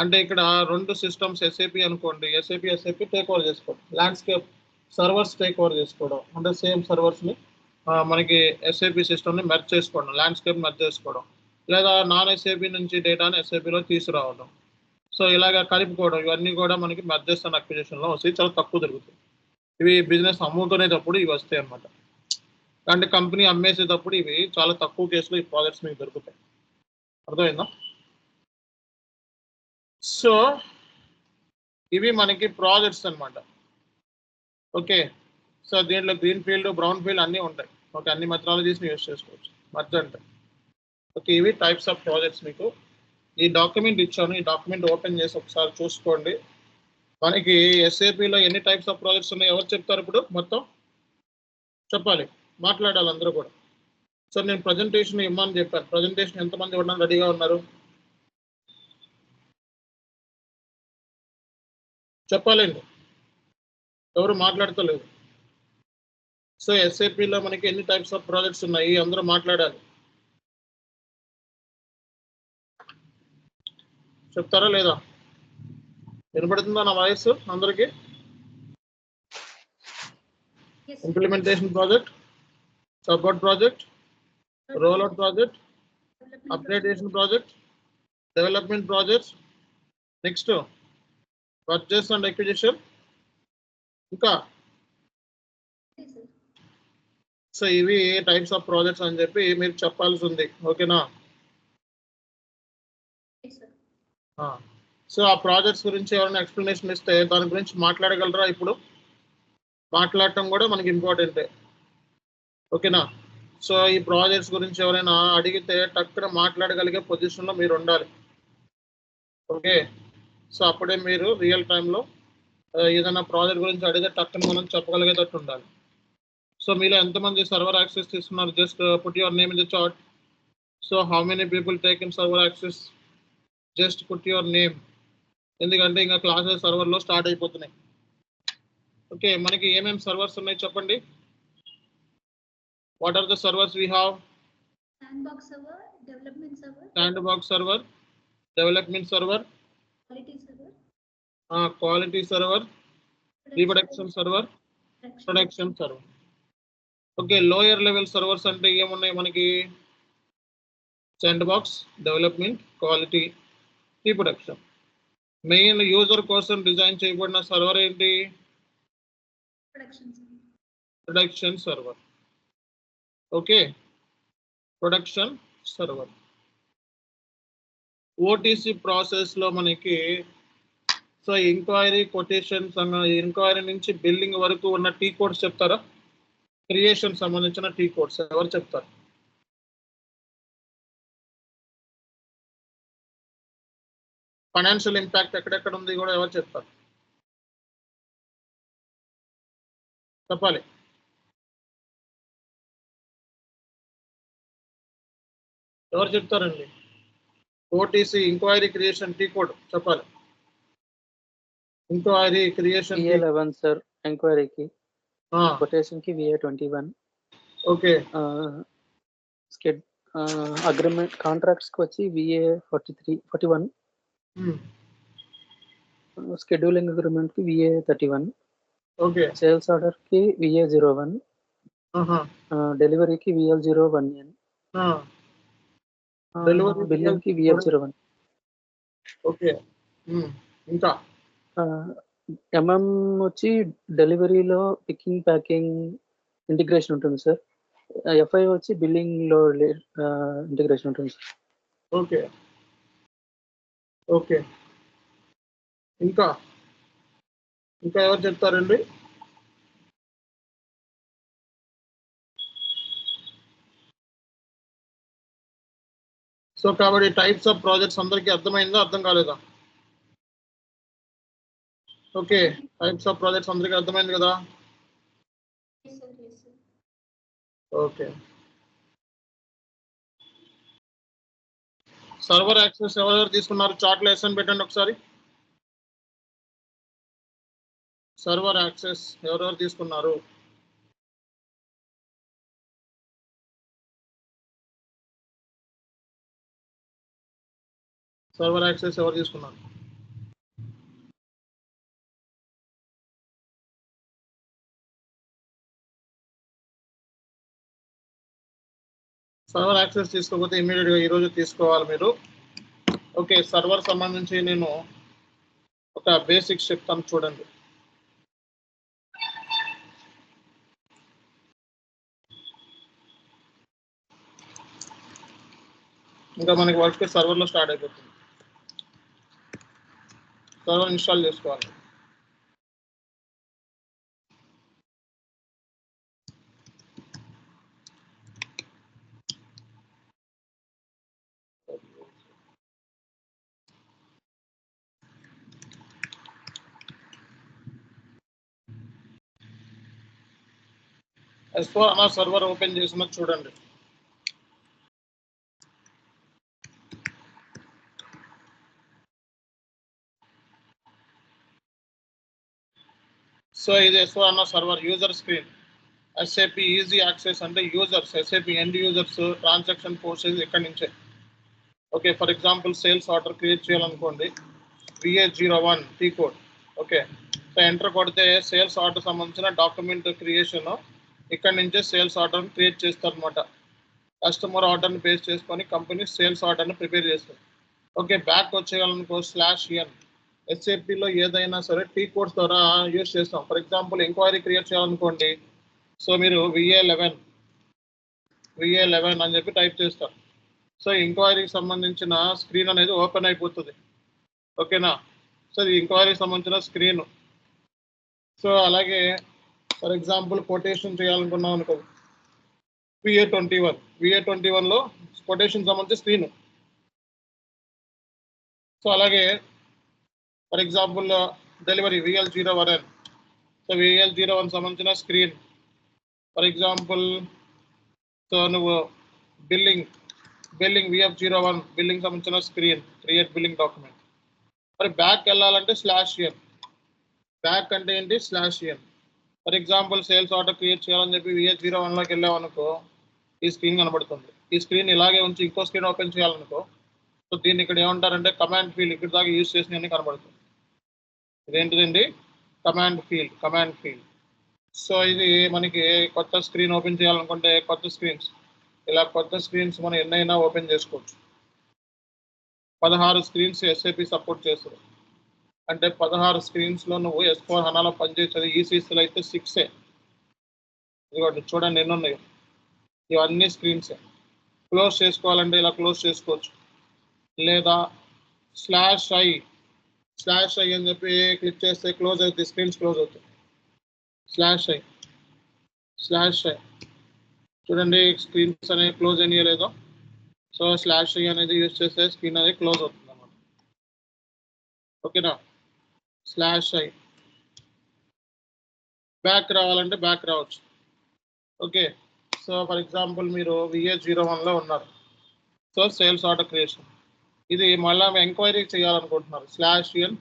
అంటే ఇక్కడ రెండు సిస్టమ్స్ SAP అనుకోండి, SAP టేక్ ఓవర్ చేసుకోవడం. ల్యాండ్స్కేప్ సర్వర్స్ టేక్ ఓవర్ చేసుకోవడం, అంటే సేమ్ సర్వర్స్ని మనకి SAP సిస్టమ్ని మెర్జ్ చేసుకోవడం, ల్యాండ్స్కేప్ మెర్జ్ చేసుకోవడం. లేదా నాన్ SAP నుంచి డేటాని SAPలో తీసుకురావడం. సో ఇలాగ కలుపుకోవడం. ఇవన్నీ కూడా మనకి మెర్జర్స్ అండ్ అక్విజిషన్లో వస్తాయి. చాలా తక్కువ దొరుకుతాయి ఇవి. బిజినెస్ అమ్ముకునేటప్పుడు ఇవి వస్తాయి అన్నమాట. అంటే కంపెనీ అమ్మేసేటప్పుడు ఇవి చాలా తక్కువ కేసులో ఈ ప్రాజెక్ట్స్ మీకు దొరుకుతాయి. అర్థమైందా? సో ఇవి మనకి ప్రాజెక్ట్స్ అన్నమాట. ఓకే, సో దీంట్లో గ్రీన్ ఫీల్డ్, బ్రౌన్ ఫీల్డ్ అన్నీ ఉంటాయి. ఓకే, అన్ని మెథడాలజీస్ని యూస్ చేసుకోవచ్చు మర్జ్ అంటే. ఓకే, ఇవి టైప్స్ ఆఫ్ ప్రాజెక్ట్స్. మీకు ఈ డాక్యుమెంట్ ఇచ్చాను, ఈ డాక్యుమెంట్ ఓపెన్ చేసి ఒకసారి చూసుకోండి. మనకి SAPలో ఎన్ని టైప్స్ ఆఫ్ ప్రాజెక్ట్స్ ఉన్నాయి ఎవరు చెప్తారు? ఇప్పుడు మొత్తం చెప్పాలి, మాట్లాడాలి అందరూ కూడా. సో నేను ప్రజెంటేషన్ ఇమ్మని చెప్పాను. ప్రజెంటేషన్ ఎంతమంది ఇవ్వడానికి రెడీగా ఉన్నారు? చెప్పాలండి, ఎవరు మాట్లాడతలేదు. సో SAPలో మనకి ఎన్ని టైప్స్ ఆఫ్ ప్రాజెక్ట్స్ ఉన్నాయి అందరూ మాట్లాడాలి. చెప్తారా లేదా? వినపడుతుందా నా వాయిస్ అందరికి? Implementation project, support project, rollout project, upgradation project, development projects, next purchase and acquisition, ఇంకా సో ఇవి టైప్స్ ఆఫ్ ప్రాజెక్ట్స్ అని చెప్పి మీరు చెప్పాల్సి ఉంది. ఓకేనా? సో ఆ ప్రాజెక్ట్స్ గురించి ఎవరైనా ఎక్స్ప్లెనేషన్ ఇస్తే దాని గురించి మాట్లాడగలరా? ఇప్పుడు మాట్లాడటం కూడా మనకి ఇంపార్టెంటే. ఓకేనా? సో ఈ ప్రాజెక్ట్స్ గురించి ఎవరైనా అడిగితే టక్కున మాట్లాడగలిగే పొజిషన్లో మీరు ఉండాలి. ఓకే, సో అప్పుడే మీరు రియల్ టైంలో ఏదైనా ప్రాజెక్ట్ గురించి అడిగితే టక్కున మనం చెప్పగలిగేటట్టు ఉండాలి. సో మీలో ఎంతమంది సర్వర్ యాక్సెస్ తీసుకున్నారు? Just put your name in the chat. So how many people take in server access? Just put your name. ఎందుకంటే ఇంకా క్లాసెస్ సర్వర్లో స్టార్ట్ అయిపోతున్నాయి. ఓకే, మనకి ఏమేమి సర్వర్స్ ఉన్నాయి చెప్పండి. What are the servers we have? Sandbox server, development server, sandbox server, development server, quality server, reproduction server, production server. Okay, lower level servers అంటే ఏమున్నాయి మనకి? Sandbox, development, quality, reproduction. Main user కోసం design చేయబడిన server ఏంటి? Production server. Okay, production server. OTC ప్రాసెస్లో మనకి so enquiry, quotations, enquiry నుంచి building వరకు ఉన్న టీ కోడ్స్ చెప్తారా? క్రియేషన్ సంబంధించిన టీ కోడ్స్ ఎవరు చెప్తారు? ఫైనాన్షియల్ ఇంపాక్ట్ ఎక్కడెక్కడ ఉంది కూడా ఎవరు చెప్తారు? చెప్పాలి. ఎవరు చెప్తారండి? OTC inquiry creation T code చెప్పాలి. ఇంక్వైరీ క్రియేషన్ VA11 సార్ ఎంక్వైరీకి, కొటేషన్కి VA21. ఓకే. అగ్రిమెంట్ కాంట్రాక్ట్స్కి వచ్చి VA41. Scheduling అగ్రిమెంట్కి VA31. Okay. Sales ఆర్డర్కి VA01. డెలివరీకి VL01N. బిల్లింగ్కి VL01. ఓకే. ఇంకా వచ్చి డెలివరీలో పికింగ్ ప్యాకింగ్ ఇంటిగ్రేషన్ ఉంటుంది సార్. FI వచ్చి బిల్లింగ్ లో ఇంటిగ్రేషన్ ఉంటుంది సార్. ఓకే. ఓకే. ఇంకా ఎవరు చెప్తారండి? సో కాబట్టి టైప్స్ ఆఫ్ ప్రాజెక్ట్స్ అందరికీ అర్థమైందా, అర్థం కాలేదా? ఓకే, టైప్స్ ఆఫ్ ప్రాజెక్ట్స్ అందరికీ అర్థమైంది కదా? ఓకే. సర్వర్ యాక్సెస్ ఎవరెవరు తీసుకున్నారు? చార్ట్లో ఎస్ఎన్ పెట్టండి ఒకసారి. సర్వర్ యాక్సెస్ ఎవరెవరు తీసుకున్నారు? సర్వర్ యాక్సెస్ ఎవరు తీసుకున్నారు? సర్వర్ యాక్సెస్ తీసుకోకపోతే ఇమీడియట్గా ఈరోజు తీసుకోవాలి మీరు. ఓకే, సర్వర్ సంబంధించి నేను ఒక బేసిక్స్ చెప్తాను చూడండి. ఇంకా మనకి వర్క్ సర్వర్లో స్టార్ట్ అయిపోతుంది. సర్వర్ ఇన్స్టాల్ చేసుకోవాలి. S/4HANA సర్వర్ ఓపెన్ చేసినది చూడండి. సో ఇది S/4HANA server user screen. SAP easy access అంటే users, SAP end users transaction post ఇక్కడ నుంచే. Okay, for example sales order create చేయాలనుకోండి, VA01 T code. Okay, so enter కొడితే sales order సంబంధించిన document creation ఇక్కడ నుంచే సేల్స్ ఆర్డర్ని క్రియేట్ చేస్తారనమాట. కస్టమర్ ఆర్డర్ని బేస్ చేసుకొని కంపెనీ సేల్స్ ఆర్డర్ని ప్రిపేర్ చేస్తుంది. ఓకే, బ్యాక్ వచ్చేయాలనుకో /n. SAPలో ఏదైనా సరే టీ కోడ్స్ ద్వారా యూజ్ చేస్తాం. ఫర్ ఎగ్జాంపుల్ ఎంక్వైరీ క్రియేట్ చేయాలనుకోండి, సో మీరు VA11 అని చెప్పి టైప్ చేస్తారు. సో ఎంక్వైరీకి సంబంధించిన స్క్రీన్ అనేది ఓపెన్ అయిపోతుంది. ఓకేనా? సో ఇది ఎంక్వైరీకి సంబంధించిన స్క్రీన్. సో అలాగే ఫర్ ఎగ్జాంపుల్ కొటేషన్ చేయాలనుకున్నాం అనుకో, VA21లో కొటేషన్ సంబంధించిన స్క్రీన్. సో అలాగే for example delivery VL01. So VL01 సంబంధించిన స్క్రీన్. ఫర్ ఎగ్జాంపుల్ సో నువ్వు బిల్లింగ్ VF01 బిల్లింగ్ సంబంధించిన స్క్రీన్, క్రియేట్ బిల్లింగ్ డాక్యుమెంట్. మరి బ్యాక్ వెళ్ళాలంటే /n. బ్యాక్ అంటే ఏంటి? /n. For example sales order create చేయాలని చెప్పి VA01లోకి వెళ్ళామనుకో, ఈ స్క్రీన్ కనబడుతుంది. ఈ స్క్రీన్ ఇలాగే ఉంచి ఇంకో స్క్రీన్ ఓపెన్ చేయాలనుకో, సో దీన్ని ఇక్కడ ఏమంటారంటే కమాండ్ ఫీల్డ్. ఇక్కడ దాకా యూజ్ చేసినవన్నీ కనబడుతుంది. ఇదేంటిదండి? Command field. సో ఇది మనకి కొత్త స్క్రీన్ ఓపెన్ చేయాలనుకుంటే కొత్త స్క్రీన్స్ మనం ఎన్నైనా ఓపెన్ చేసుకోవచ్చు. 16 స్క్రీన్స్ SAP సపోర్ట్ చేస్తుంది. అంటే 16 స్క్రీన్స్లో నువ్వు S/4HANAలో పనిచేసేది. ECCలో అయితే 6. ఇదిగోండి చూడండి ఎన్ని ఉన్నాయో. ఇవన్నీ స్క్రీన్సే. క్లోజ్ చేసుకోవాలంటే ఇలా క్లోజ్ చేసుకోవచ్చు, లేదా /i అని చెప్పి క్లిక్ చేస్తే క్లోజ్ అవుతుంది, స్క్రీన్స్ క్లోజ్ అవుతుంది. /i చూడండి స్క్రీన్స్ అనేవి క్లోజ్ అయ్యలేదో. సో /i అనేది యూజ్ చేస్తే స్క్రీన్ అనేది క్లోజ్ అవుతుంది అన్నమాట. ఓకేనా, స్లాష్ ఐ. బ్యాక్ రావాలంటే బ్యాక్ రావచ్చు. ఓకే, సో ఫర్ ఎగ్జాంపుల్ మీరు VA01లో ఉన్నారు. సో సేల్స్ ఆర్డర్ క్రియేషన్, ఇది మళ్ళీ ఎంక్వైరీ చేయాలనుకుంటున్నారు. /n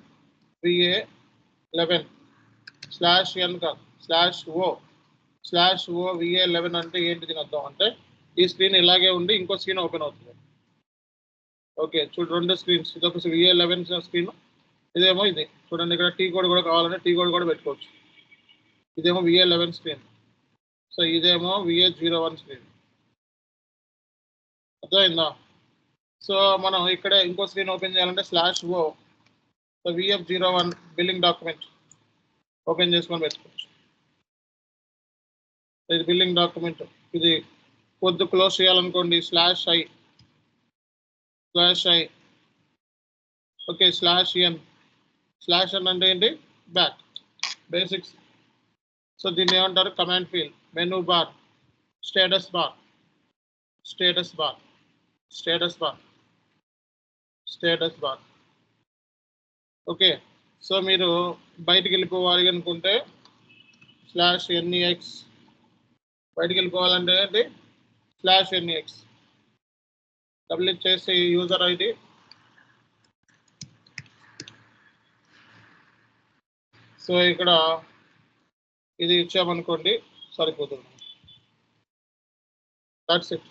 VA11 /n కాదు /o VA11 అంటే ఏంటి దీని అర్థం అంటే ఈ స్క్రీన్ ఇలాగే ఉండి ఇంకో స్క్రీన్ ఓపెన్ అవుతుంది. ఓకే చూడు, 2 స్క్రీన్స్, ఇదొక VA11 స్క్రీన్, ఇదేమో ఇది చూడండి. ఇక్కడ టీ కోడ్ కూడా కావాలంటే టీ కోడ్ కూడా పెట్టుకోవచ్చు. ఇదేమో VA11 స్క్రీన్, సో ఇదేమో VA01 స్క్రీన్. అర్థమైందా? సో మనం ఇక్కడ ఇంకో స్క్రీన్ ఓపెన్ చేయాలంటే /o so VF01 billing document open చేసుకొని పెట్టుకోవచ్చు. ఇది బిల్లింగ్ డాక్యుమెంట్, ఇది పొద్దు క్లోజ్ చేయాలనుకోండి /i ఓకే /n అంటే ఏంటి, బ్యాక్ బేసిక్స్. సో దీన్ని ఏమంటారు, command field, menu bar, status bar. Okay, so మీరు బయటికి వెళ్ళిపోవాలి అనుకుంటే /nex, బయటికి వెళ్ళిపోవాలంటే ఏంటి /nex, డబుల్ క్లిక్ చేసి యూజర్ ఐడి, సో ఇక్కడ ఇది ఇచ్చామనుకోండి సరిపోతుంది. That's it.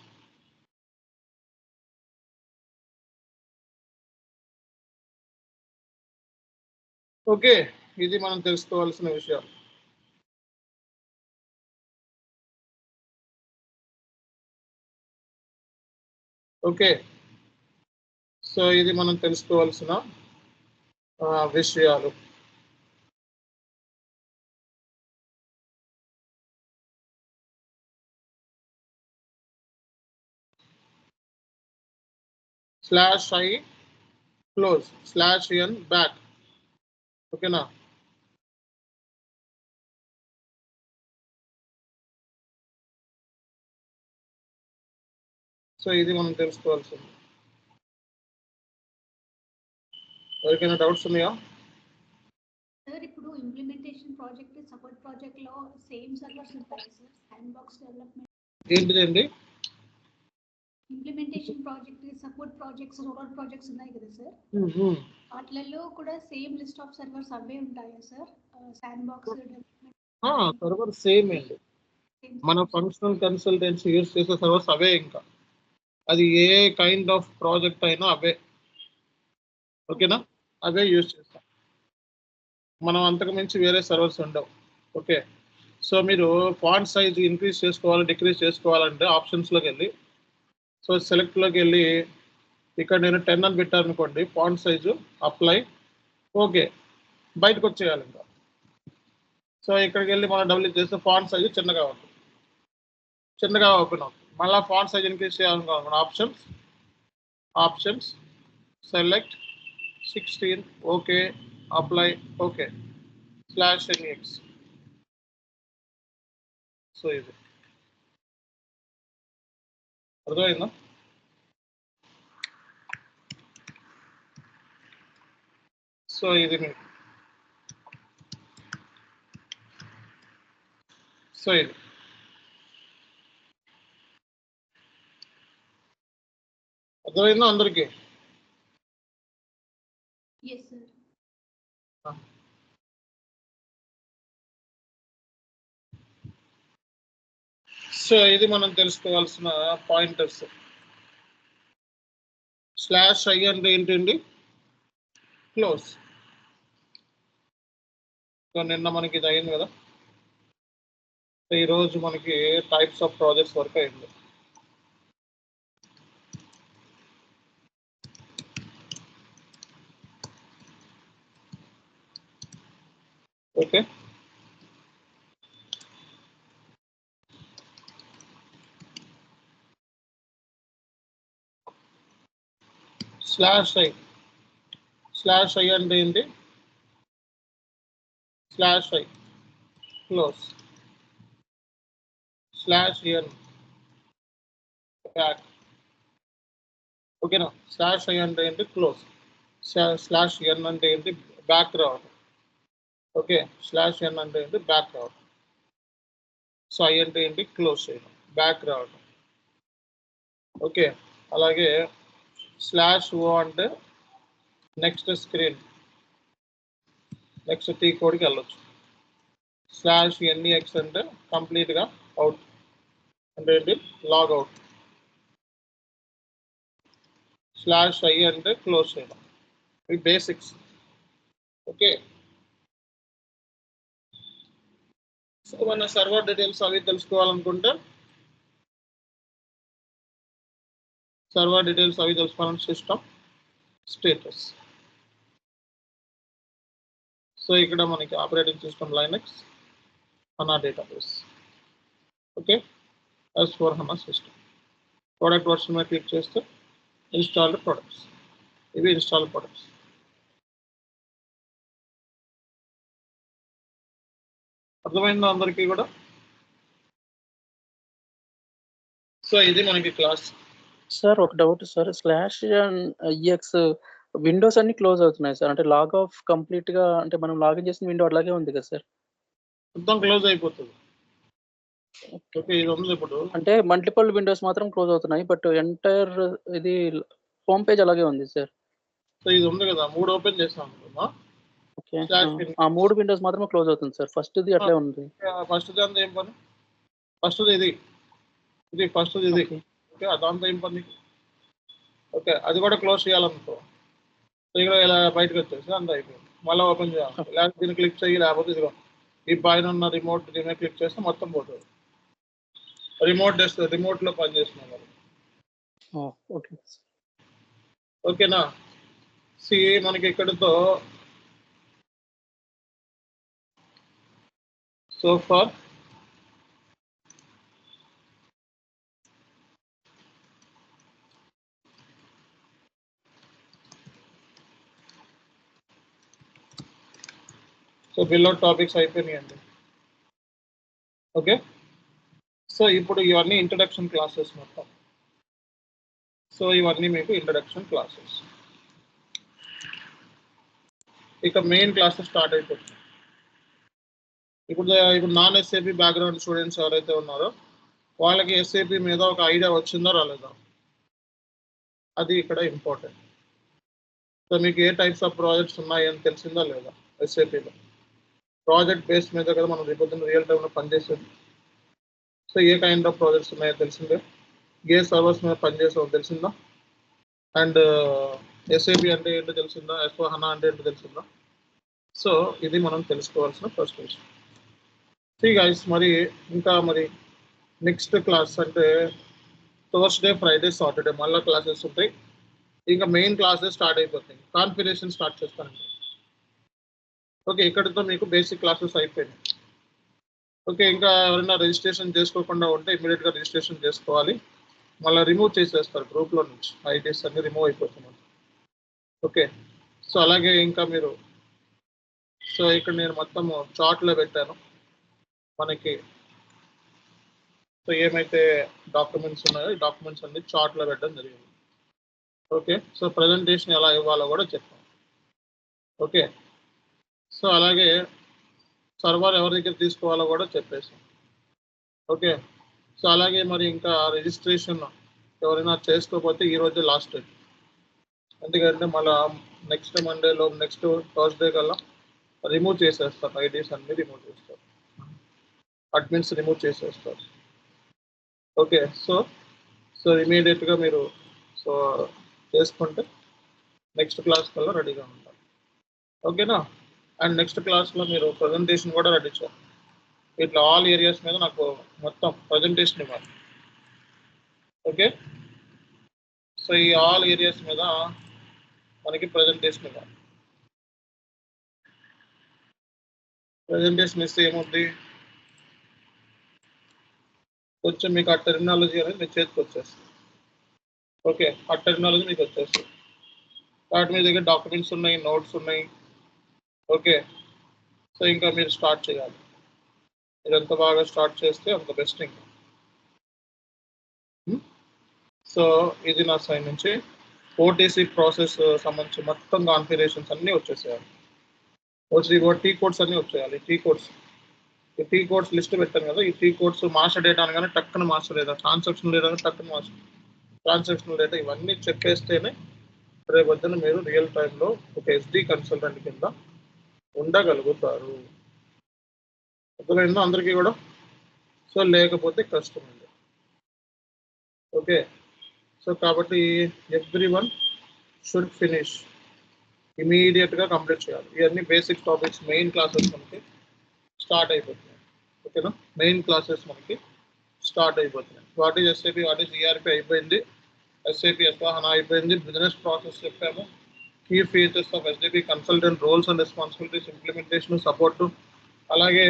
ఓకే, ఇది మనం తెలుసుకోవాల్సిన విషయాలు. ఓకే, సో ఇది మనం తెలుసుకోవాల్సిన విషయాలు. /i close, /n back. ఓకేనా, సో ఇది మనం తెలుసుకోవాల్సింది. ఎవరికైనా డౌట్స్ ఉన్నాయా? సార్ ఇప్పుడు ఇంప్లిమెంటేషన్ ప్రాజెక్ట్, సపోర్ట్ ప్రాజెక్ట్ లో సేమ్ సర్వర్స్ ఉంటాయి సార్. శాండ్ బాక్స్ డెవలప్మెంట్ ఏంటిదండి? Implementation project, support projects, roll projects ఉన్నాయి కదా సార్, వాటిలలో కూడా సేమ్ లిస్ట్ ఆఫ్ సర్వర్స్ అవే ఉంటాయా sir? Sandbox development server same అండి. మన ఫంక్షనల్ కన్సల్టెన్సీ యూజ్ చేసే సర్వర్స్ అవే. ఇంకా అది ఏ కైండ్ ఆఫ్ ప్రాజెక్ట్ అయినా అవే. ఓకేనా, అవే యూజ్ చేస్తాం మనం, అంతకు మించి వేరే సర్వర్స్ ఉండవు. ఓకే, సో మీరు ఫాంట్ సైజ్ ఇంక్రీజ్ చేసుకోవాలి, డిక్రీజ్ చేసుకోవాలంటే ఆప్షన్స్లోకి వెళ్ళి, సో సెలెక్ట్లోకి వెళ్ళి ఇక్కడ నేను 10 అని పెట్టాను అనుకోండి, ఫాంట్ సైజు అప్లై, ఓకే బయటకు వచ్చేయాలి ఇంకా. సో ఇక్కడికి వెళ్ళి మనం డబుల్ క్లిక్ చేస్తే ఫాంట్ సైజు చిన్నగా ఓపెన్ అవుతుంది. మళ్ళీ ఫాంట్ సైజ్ ఇంక్రీజ్ చేయాలనుకోవాలి, options select 16, okay apply, okay /nex. So ఇది అర్థమైందా? సో ఇది మీకు, సో ఇది అర్థమైందా అందరికీ? yes sir. సో ఇది మనం తెలుసుకోవాల్సిన పాయింటర్స్. /i అంటే ఏంటండి, క్లోజ్. సో నిన్న మనకి ఇది అయింది కదా, ఈరోజు మనకి టైప్స్ ఆఫ్ ప్రాజెక్ట్స్ వరకు అయింది. ఓకే, /i అంటే ఏంటి, /i క్లోజ్, /n బ్యాక్. ఓకేనా, /i అంటే ఏంటి, క్లోజ్, స్లాష్ ఎన్ అంటే ఏంటి, బ్యాక్ రావడం. ఓకే, స్లాష్ ఎన్ అంటే ఏంటి, బ్యాక్ రావడం. సో ఐ అంటే ఏంటి, క్లోజ్ చేయడం, బ్యాక్ రావడం. ఓకే, అలాగే స్లాష్ ఓ అంటే నెక్స్ట్ స్క్రీన్, నెక్స్ట్ టీ కోడ్కి వెళ్ళొచ్చు. స్లాష్ ఎన్ఈఎక్స్ అంటే కంప్లీట్గా అవుట్ అంటే ఏంటి, లాగ్ అవుట్. స్లాష్ ఐ అంటే క్లోజ్ చేయడం. ఇవి బేసిక్స్. ఓకే, సో మన సర్వర్ డీటెయిల్స్ అవి తెలుసుకోవాలనుకుంటే సర్వర్ డీటెయిల్స్ అవి తెలుసుకోవాలని సిస్టమ్ స్టేటస్. సో ఇక్కడ మనకి operating system Linux, HANA database. Okay, S4 HANA system. Product version మీద క్లిక్ చేస్తే ఇన్స్టాల్డ్ ప్రొడక్ట్స్, ఇవి ఇన్స్టాల్ ప్రొడక్ట్స్. అర్థమైందా అందరికీ కూడా? సో ఇది మనకి క్లాస్. సార్ ఒక doubt sir, slash EX windows అన్ని క్లోజ్ అవుతున్నాయి సార్, అంటే లాగ్ ఆఫ్ కంప్లీట్ గా, అంటే మనం లాగిన్ చేసిన విండో అట్లాగే ఉంది కదా సార్? మొత్తం క్లోజ్ అయిపోతుంది. ఓకే, ఇది ఉంది ఇప్పుడు. అంటే మల్టిపుల్ విండోస్ మాత్రం క్లోజ్ అవుతున్నాయి, బట్ ఎంటైర్ ఇది హోమ్ పేజ్ అలాగే ఉంది సార్. సో ఇది ఉంది కదా, 3 ఓపెన్ చేసాం అనుకున్నా. ఓకే, ఆ 3 విండోస్ మాత్రమే క్లోజ్ అవుతుంది సార్, ఫస్ట్ ది అట్లే ఉంది. ఫస్ట్ దాంతో ఏం పని, ఫస్ట్ ఇది ఫస్ట్ ఇది. ఓకే, దాంతో ఏం పని. ఓకే, అది కూడా క్లోజ్ చేయాలనుకో, ఇక్కడ ఇలా బయటకు వచ్చేసి అంత అయిపోయింది. మళ్ళీ ఓపెన్ చేయాలి, లేకపోతే దీన్ని క్లిక్ చేయి, లేకపోతే ఇదిగో ఈ పైన ఉన్న రిమోట్ దీని మీద క్లిక్ చేస్తే మొత్తం పోతుంది. రిమోట్లో పనిచేస్తున్నాం కదా. ఓకే, ఓకేనా? సి మనకి ఇక్కడితో so far so below topics అయిపోయినాయండి. ఓకే, సో ఇప్పుడు ఇవన్నీ ఇంట్రడక్షన్ క్లాసెస్ మొత్తం. సో ఇవన్నీ మీకు ఇంట్రడక్షన్ క్లాసెస్. ఇక మెయిన్ క్లాసెస్ స్టార్ట్ అయిపోతుంది. ఇప్పుడు నాన్ ఎస్ఏపి బ్యాక్గ్రౌండ్ స్టూడెంట్స్ ఎవరైతే ఉన్నారో వాళ్ళకి ఎస్ఏపి మీద ఒక ఐడియా వచ్చిందో రాలేదా, అది ఇక్కడ ఇంపార్టెంట్. సో మీకు ఏ టైప్స్ ఆఫ్ ప్రాజెక్ట్స్ ఉన్నాయని తెలిసిందా లేదా? ఎస్ఏపిలో ప్రాజెక్ట్ బేస్ మీద కదా మనం రేపొద్దున రియల్ టైంలో పనిచేసేది. So A kind of projects ఉన్నాయో తెలిసిందే, ఏ సర్వర్స్ మీద పనిచేసామో తెలిసిందా, అండ్ ఎస్ఏపి అంటే ఏంటో తెలిసిందా, S4 హనా అంటే ఏంటో తెలిసిందా. సో ఇది మనం తెలుసుకోవాల్సిన ఫస్ట్ విషయం. సీ గైస్, మరి ఇంకా మరి నెక్స్ట్ క్లాస్ అంటే థర్స్డే, ఫ్రైడే, సాటర్డే మళ్ళీ క్లాసెస్ ఉంటాయి. ఇంకా మెయిన్ క్లాసెస్ స్టార్ట్ అయిపోతాయి. కాన్ఫిగరేషన్ స్టార్ట్ చేస్తానండి. ఓకే, ఇక్కడితో మీకు బేసిక్ క్లాసెస్ అయిపోయినాయి. ఓకే, ఇంకా ఎవరైనా రిజిస్ట్రేషన్ చేసుకోకుండా ఉంటే ఇమీడియట్గా రిజిస్ట్రేషన్ చేసుకోవాలి. మళ్ళీ రిమూవ్ చేసేస్తారు గ్రూప్లో నుంచి, ఐడీస్ అన్ని రిమూవ్ అయిపోతున్నాయి. ఓకే, సో అలాగే ఇంకా మీరు, సో ఇక్కడ నేను మొత్తం చార్ట్లో పెట్టాను మనకి. సో ఏమైతే డాక్యుమెంట్స్ ఉన్నాయో ఈ డాక్యుమెంట్స్ అన్ని చార్ట్లో పెట్టడం జరిగింది. ఓకే, సో ప్రజెంటేషన్ ఎలా ఇవ్వాలో కూడా చెప్పాను. ఓకే, సో అలాగే సర్వర్ ఎవరి దగ్గర తీసుకోవాలో కూడా చెప్పేసాం. ఓకే, సో అలాగే మరి ఇంకా రిజిస్ట్రేషన్ ఎవరైనా చేసుకోకపోతే ఈరోజు లాస్ట్ డేట్. ఎందుకంటే మళ్ళీ నెక్స్ట్ మండేలో, నెక్స్ట్ థర్స్డే కల్లా రిమూవ్ చేసేస్తారు, ఐడీస్ అన్ని రిమూవ్ చేస్తారు, అడ్మిన్స్ రిమూవ్ చేసేస్తారు. ఓకే, సో ఇమీడియట్గా మీరు సో చేసుకుంటే నెక్స్ట్ క్లాస్ కల్లా రెడీగా ఉంటారు. ఓకేనా? అండ్ నెక్స్ట్ క్లాస్లో మీరు ప్రజెంటేషన్ కూడా రెడీ చేయాలి. ఇట్లా ఆల్ ఏరియాస్ మీద నాకు మొత్తం ప్రజెంటేషన్ ఇవ్వాలి. ఓకే, సో ఈ ఆల్ ఏరియాస్ మీద మనకి ప్రజెంటేషన్ ఇవ్వాలి. ప్రజెంటేషన్ ఇస్తే ఏముంది, కొంచెం మీకు ఆ టెర్మినాలజీ అనేది మీ చేతికి వచ్చేస్తుంది. ఓకే, ఆ టెర్మినాలజీ మీకు వచ్చేస్తుంది. వాటి మీ దగ్గర డాక్యుమెంట్స్ ఉన్నాయి, నోట్స్ ఉన్నాయి. ఓకే, సో ఇంకా మీరు స్టార్ట్ చేయాలి. మీరు ఎంత బాగా స్టార్ట్ చేస్తే అంత బెస్ట్. ఇంకా సో ఇది నా సైడ్ నుంచి. ఓటీసీ ప్రాసెస్ సంబంధించి మొత్తం కాన్ఫిగరేషన్స్ అన్నీ వచ్చేసేయాలి. వచ్చి టీ కోడ్స్ అన్నీ వచ్చేయాలి. టీ కోడ్స్, ఈ టీ కోడ్స్ లిస్ట్ పెట్టాను కదా, ఈ టీ కోడ్స్ మాస్టర్ డేటా అనగానే టక్కున మాస్టర్ డేటా, ట్రాన్సాక్షన్ డేటా టక్కున మాస్టర్ ట్రాన్సాక్షన్ డేటా ఇవన్నీ చెప్పేస్తేనే రేపొద్దున మీరు రియల్ టైంలో ఒక ఎస్డి కన్సల్టెంట్ కింద ఉండగలుగుతారు. అర్థమైందా అందరికీ కూడా? సో లేకపోతే కష్టం అండి. ఓకే, సో కాబట్టి ఎవ్రీ వన్ షుడ్ ఫినిష్ ఇమీడియట్గా కంప్లీట్ చేయాలి. ఇవన్నీ బేసిక్ టాపిక్స్ మెయిన్ క్లాసెస్ మనకి స్టార్ట్ అయిపోతున్నాయి. ఓకేనా, మెయిన్ క్లాసెస్ మనకి స్టార్ట్ అయిపోతున్నాయి. What is SAP, what is ERP అయిపోయింది, ఎస్ఏపి ఎస్వాహన అయిపోయింది, బిజినెస్ ప్రాసెస్ చెప్పాము, key features of SDP consultant roles and responsibilities, implementation, support, అలాగే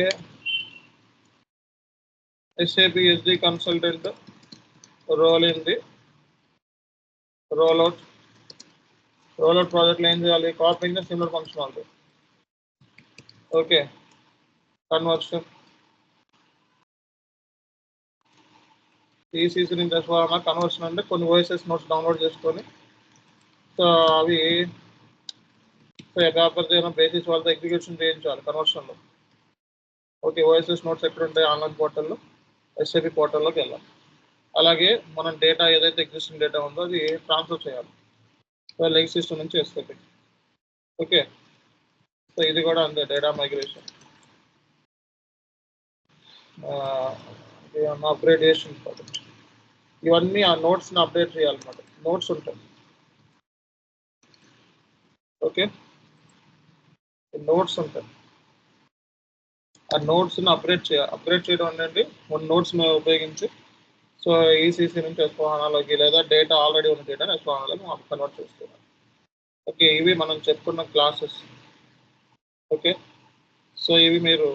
SAP SD consultant role in the rollout ప్రాజెక్ట్లో ఏం చేయాలి, copying similar functionality. Okay, conversion, ECC నుంచి ఎస్వాహన conversion అంటే కొన్ని ఓఎస్ఎస్ నోట్స్ డౌన్లోడ్ చేసుకొని సో అవి పేపర్ చేయడం బేసిస్ వాళ్ళతో ఎగ్జిక్యూషన్ చేయించాలి కన్వర్షన్లో. ఓకే, ఓఎస్ఎస్ నోట్స్ ఎక్కడ ఉంటాయి, ఆన్లైన్ పోర్టల్లో, ఎస్ఏపి పోర్టల్లోకి వెళ్ళాలి. అలాగే మనం డేటా ఏదైతే ఎగ్జిస్టింగ్ డేటా ఉందో అది ట్రాన్స్ఫర్ చేయాలి లెగ్ సిస్టమ్ నుంచి ఎస్ఏపి. ఓకే, సో ఇది కూడా అంతే, డేటా మైగ్రేషన్, అప్గ్రేడేషన్ ప్రాజెక్ట్, ఇవన్నీ ఆ నోట్స్ని అప్డేట్ చేయాలన్నమాట. నోట్స్ ఉంటాయి. ఓకే, నోట్స్ ఉంటాయి, ఆ నోట్స్ని అప్డేట్ చేయడం అనేది మన నోట్స్ని ఉపయోగించి సో ఈసీసీ నుంచి ఎస్వాహనాలోకి లేదా డేటా ఆల్రెడీ ఉన్న డేటాని ఎస్వాహనాలోకి మనం కన్వర్ట్ చేస్తున్నాం. ఓకే, ఇవి మనం చెప్పుకున్న క్లాసెస్. ఓకే, సో ఇవి మీరు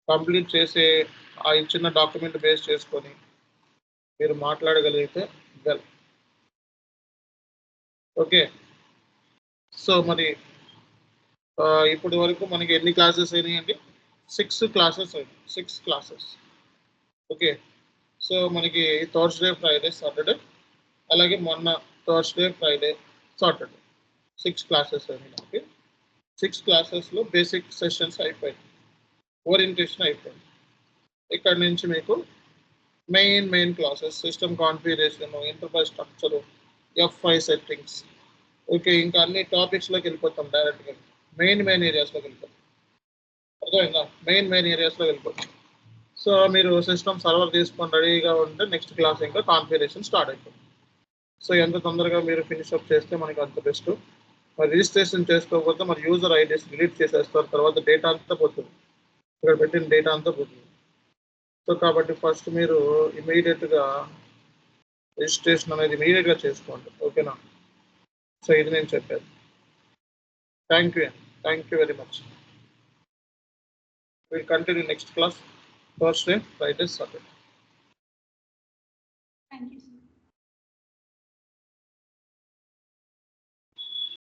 కంప్లీట్ చేసే ఆ ఇచ్చిన డాక్యుమెంట్ బేస్ చేసుకొని మీరు మాట్లాడగలిగితే వెల్. ఓకే, సో మరి ఇప్పటి వరకు మనకి ఎన్ని క్లాసెస్ అయినాయి అండి? 6 క్లాసెస్ అయినాయి. 6 క్లాసెస్. ఓకే, సో మనకి థర్స్డే, ఫ్రైడే, సాటర్డే, అలాగే మొన్న థర్స్డే, ఫ్రైడే, సాటర్డే 6 క్లాసెస్ అయినాయి మనకి. 6 క్లాసెస్లో బేసిక్ సెషన్స్ అయిపోయింది, ఓరియంటేషన్ అయిపోయింది. ఇక్కడ నుంచి మీకు main classes, system configuration, enterprise structure, F5 settings. Okay, ఇంకా అన్ని టాపిక్స్లోకి వెళ్ళిపోతాం డైరెక్ట్గా, మెయిన్ ఏరియాస్లోకి వెళ్ళిపోతాం. అర్థమైందా? మెయిన్ ఏరియాస్లో వెళ్ళిపోతాం. సో మీరు సిస్టమ్ సర్వర్ తీసుకొని రెడీగా ఉంటే నెక్స్ట్ క్లాస్ ఇంకా కాన్ఫిగరేషన్ స్టార్ట్ అయిపోతుంది. సో ఎంత తొందరగా మీరు ఫినిష్ అప్ చేస్తే మనకి అంత బెస్ట్. మరి రిజిస్ట్రేషన్ చేసుకోకపోతే మరి యూజర్ ఐడీస్ డిలీట్ చేసేస్తారు, తర్వాత డేటా అంతా పోతుంది, ఇక్కడ పెట్టిన డేటా అంతా పోతుంది. సో కాబట్టి ఫస్ట్ మీరు ఇమీడియట్గా రిజిస్ట్రేషన్ అనేది ఇమీడియట్గా చేసుకోండి. ఓకేనా? సో ఇది నేను చెప్పేది. Thank you very much. Will continue next class Thursday, Friday, Saturday. Thank you, sir.